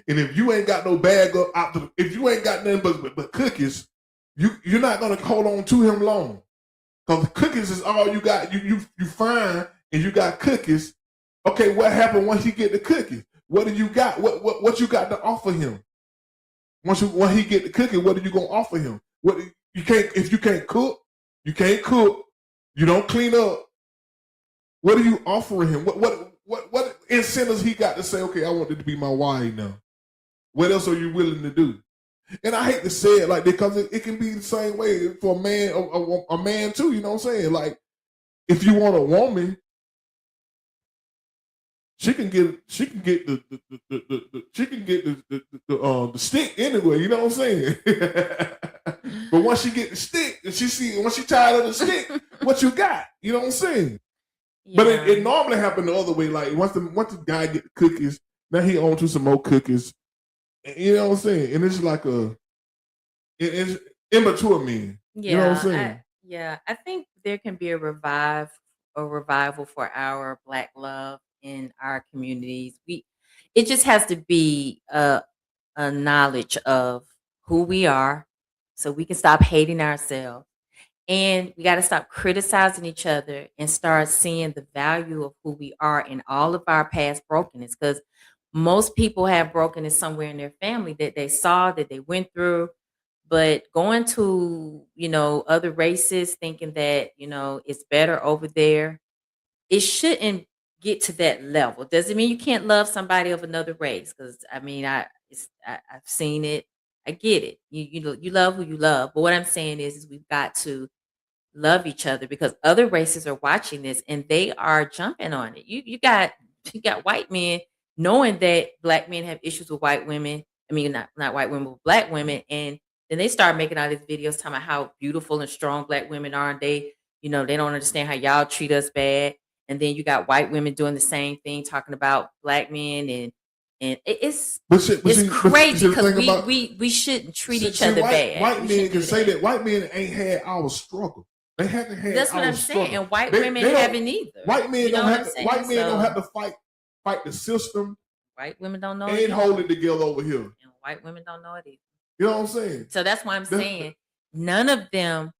And if you ain't got no bag up if you ain't got nothing but cookies, you're not gonna hold on to him long. Because cookies is all you got. You find and you got cookies. Okay, what happened once he get the cookies? What do you got? What you got to offer him? Once he get the cookie, what are you gonna offer him? If you can't cook, you don't clean up. What are you offering him? What incentives he got to say, okay, I want it to be my wife now? What else are you willing to do? And I hate to say it like that because it can be the same way for a man too, you know what I'm saying? Like, if you want a woman, she can get the stick anyway. You know what I'm saying? But once she get the stick, and once she tired of the stick, what you got? You know what I'm saying? Yeah. But it normally happen the other way. Like once the guy get the cookies, now he on to some more cookies. You know what I'm saying? And it's like it's immature men. Yeah, You know what I'm saying? I think there can be a revival for our Black love in our communities. It just has to be a knowledge of who we are, so we can stop hating ourselves, and we got to stop criticizing each other and start seeing the value of who we are in all of our past brokenness. Because most people have brokenness somewhere in their family that they saw, that they went through. But going to, other races thinking that, it's better over there, it shouldn't get to that level. Doesn't mean you can't love somebody of another race. Because I've seen it. I get it. You love who you love. But what I'm saying is we've got to love each other, because other races are watching this and they are jumping on it. You got white men knowing that Black men have issues with white women. I mean, not white women, but Black women, and then they start making all these videos talking about how beautiful and strong Black women are, and they don't understand how y'all treat us bad. And then you got white women doing the same thing, talking about Black men, and it's crazy, because we shouldn't treat each other bad. White men can say that white men ain't had our struggle. They haven't had. That's what I'm saying, and white women they haven't either. White men don't have. White men don't have to fight the system. White women don't know and it. hold it together over here. And white women don't know it either. You know what I'm saying? So that's why I'm saying none of them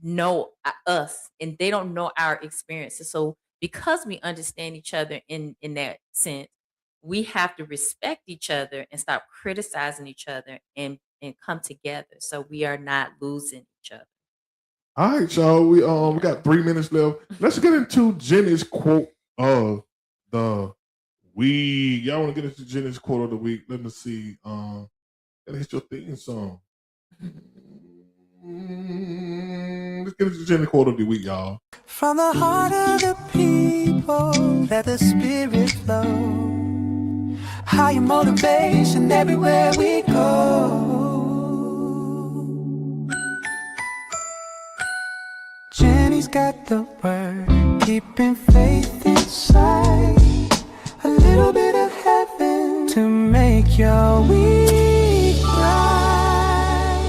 know us, and they don't know our experiences. So because we understand each other in that sense, we have to respect each other and stop criticizing each other and come together, so we are not losing each other. All right, y'all. We got 3 minutes left. Let's get into Jenny's quote of the week. Y'all want to get into Jenny's quote of the week? Let me see. Gotta hit your theme song. Let's get into Jenny's quote of the week, y'all. From the heart of the people, let the spirit flow. Higher motivation everywhere we go. Jenny's got the word, keeping faith inside. A little bit of heaven to make your week right.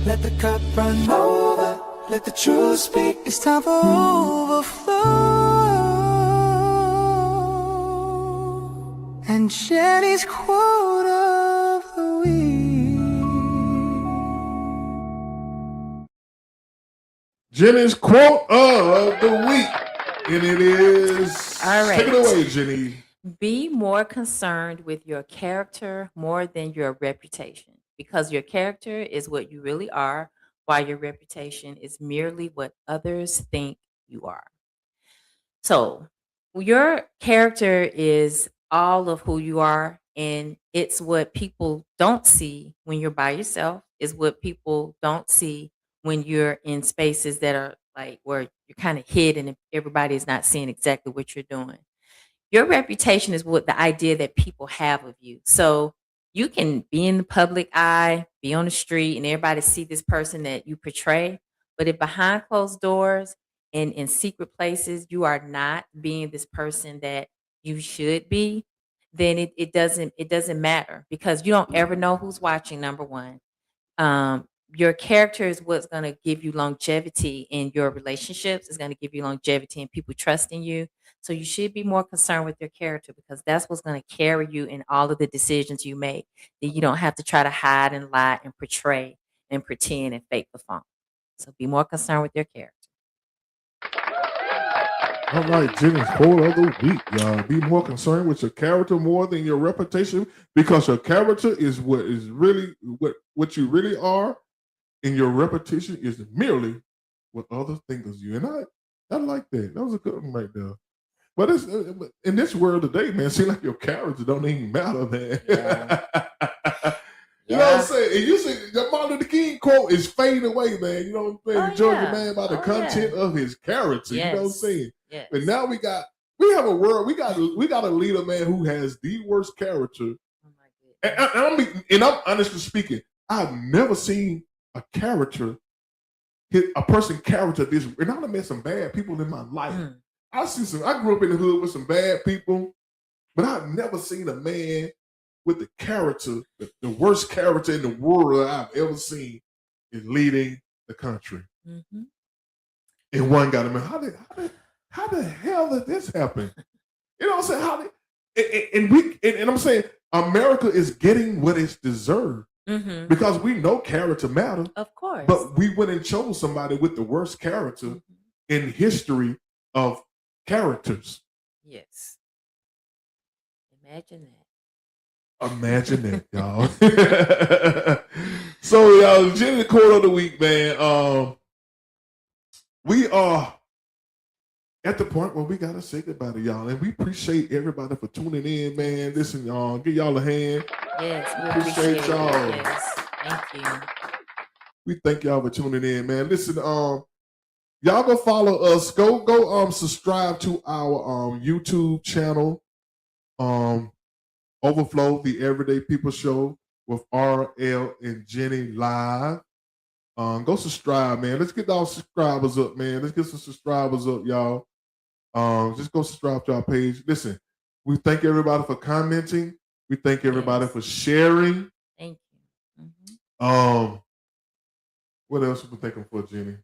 Let the cup run over, let the truth speak. It's time for overflow. And Jenny's quote of the week. Jenny's quote of the week. And it is, all right. Take it away, Jenny. Be more concerned with your character more than your reputation, because your character is what you really are, while your reputation is merely what others think you are. So your character is all of who you are, and it's what people don't see when you're by yourself, is what people don't see when you're in spaces that are like where you're kind of hidden and everybody is not seeing exactly what you're doing. Your reputation is what the idea that people have of you. So you can be in the public eye, be on the street, and everybody see this person that you portray. But if behind closed doors and in secret places, you are not being this person that you should be, then it doesn't matter, because you don't ever know who's watching, number one. Your character is what's going to give you longevity in your relationships. It's going to give you longevity in people trusting you. So you should be more concerned with your character, because that's what's going to carry you in all of the decisions you make. That you don't have to try to hide and lie and portray and pretend and fake the funk. So be more concerned with your character. All right, Jenny's quote of the week, y'all. Be more concerned with your character more than your reputation, because your character is what what you really are, and your reputation is merely what others think of you. And I like that. That was a good one right there. But it's, in this world today, man, it seems like your character don't even matter, man. Yeah. You know what I'm saying? And you see, the Martin Luther King quote is fading away, man. You know what I'm saying? You judge a man by the content of his character. Yes. You know what I'm saying? Yes. But now we got We have a world. We got a leader, man, who has the worst character. And I'm honestly speaking, I've never seen a character hit a person character this. And I've met some bad people in my life. I grew up in the hood with some bad people, but I've never seen a man with the character, the worst character in the world I've ever seen, is leading the country. And one got him. How the hell did this happen? You know what I'm saying? And I'm saying America is getting what it's deserved because we know character matters. Of course. But we went and chose somebody with the worst character in history of characters. Yes. Imagine that. Imagine that, y'all. So, y'all, Jenny quote of the week, man. We are at the point where we gotta say goodbye to y'all, and we appreciate everybody for tuning in, man. Listen, y'all, give y'all a hand. Yes, we Appreciate y'all. Yes, thank you. We thank y'all for tuning in, man. Listen, y'all go follow us. Go subscribe to our YouTube channel. Overflow, the Everyday People Show with RL and Jenny live. Go subscribe, man. Let's get our subscribers up, man. Let's get some subscribers up, y'all. Just go subscribe to our page. Listen, we thank everybody for commenting. We thank everybody for sharing. Thank you. What else we thanking for, Jenny?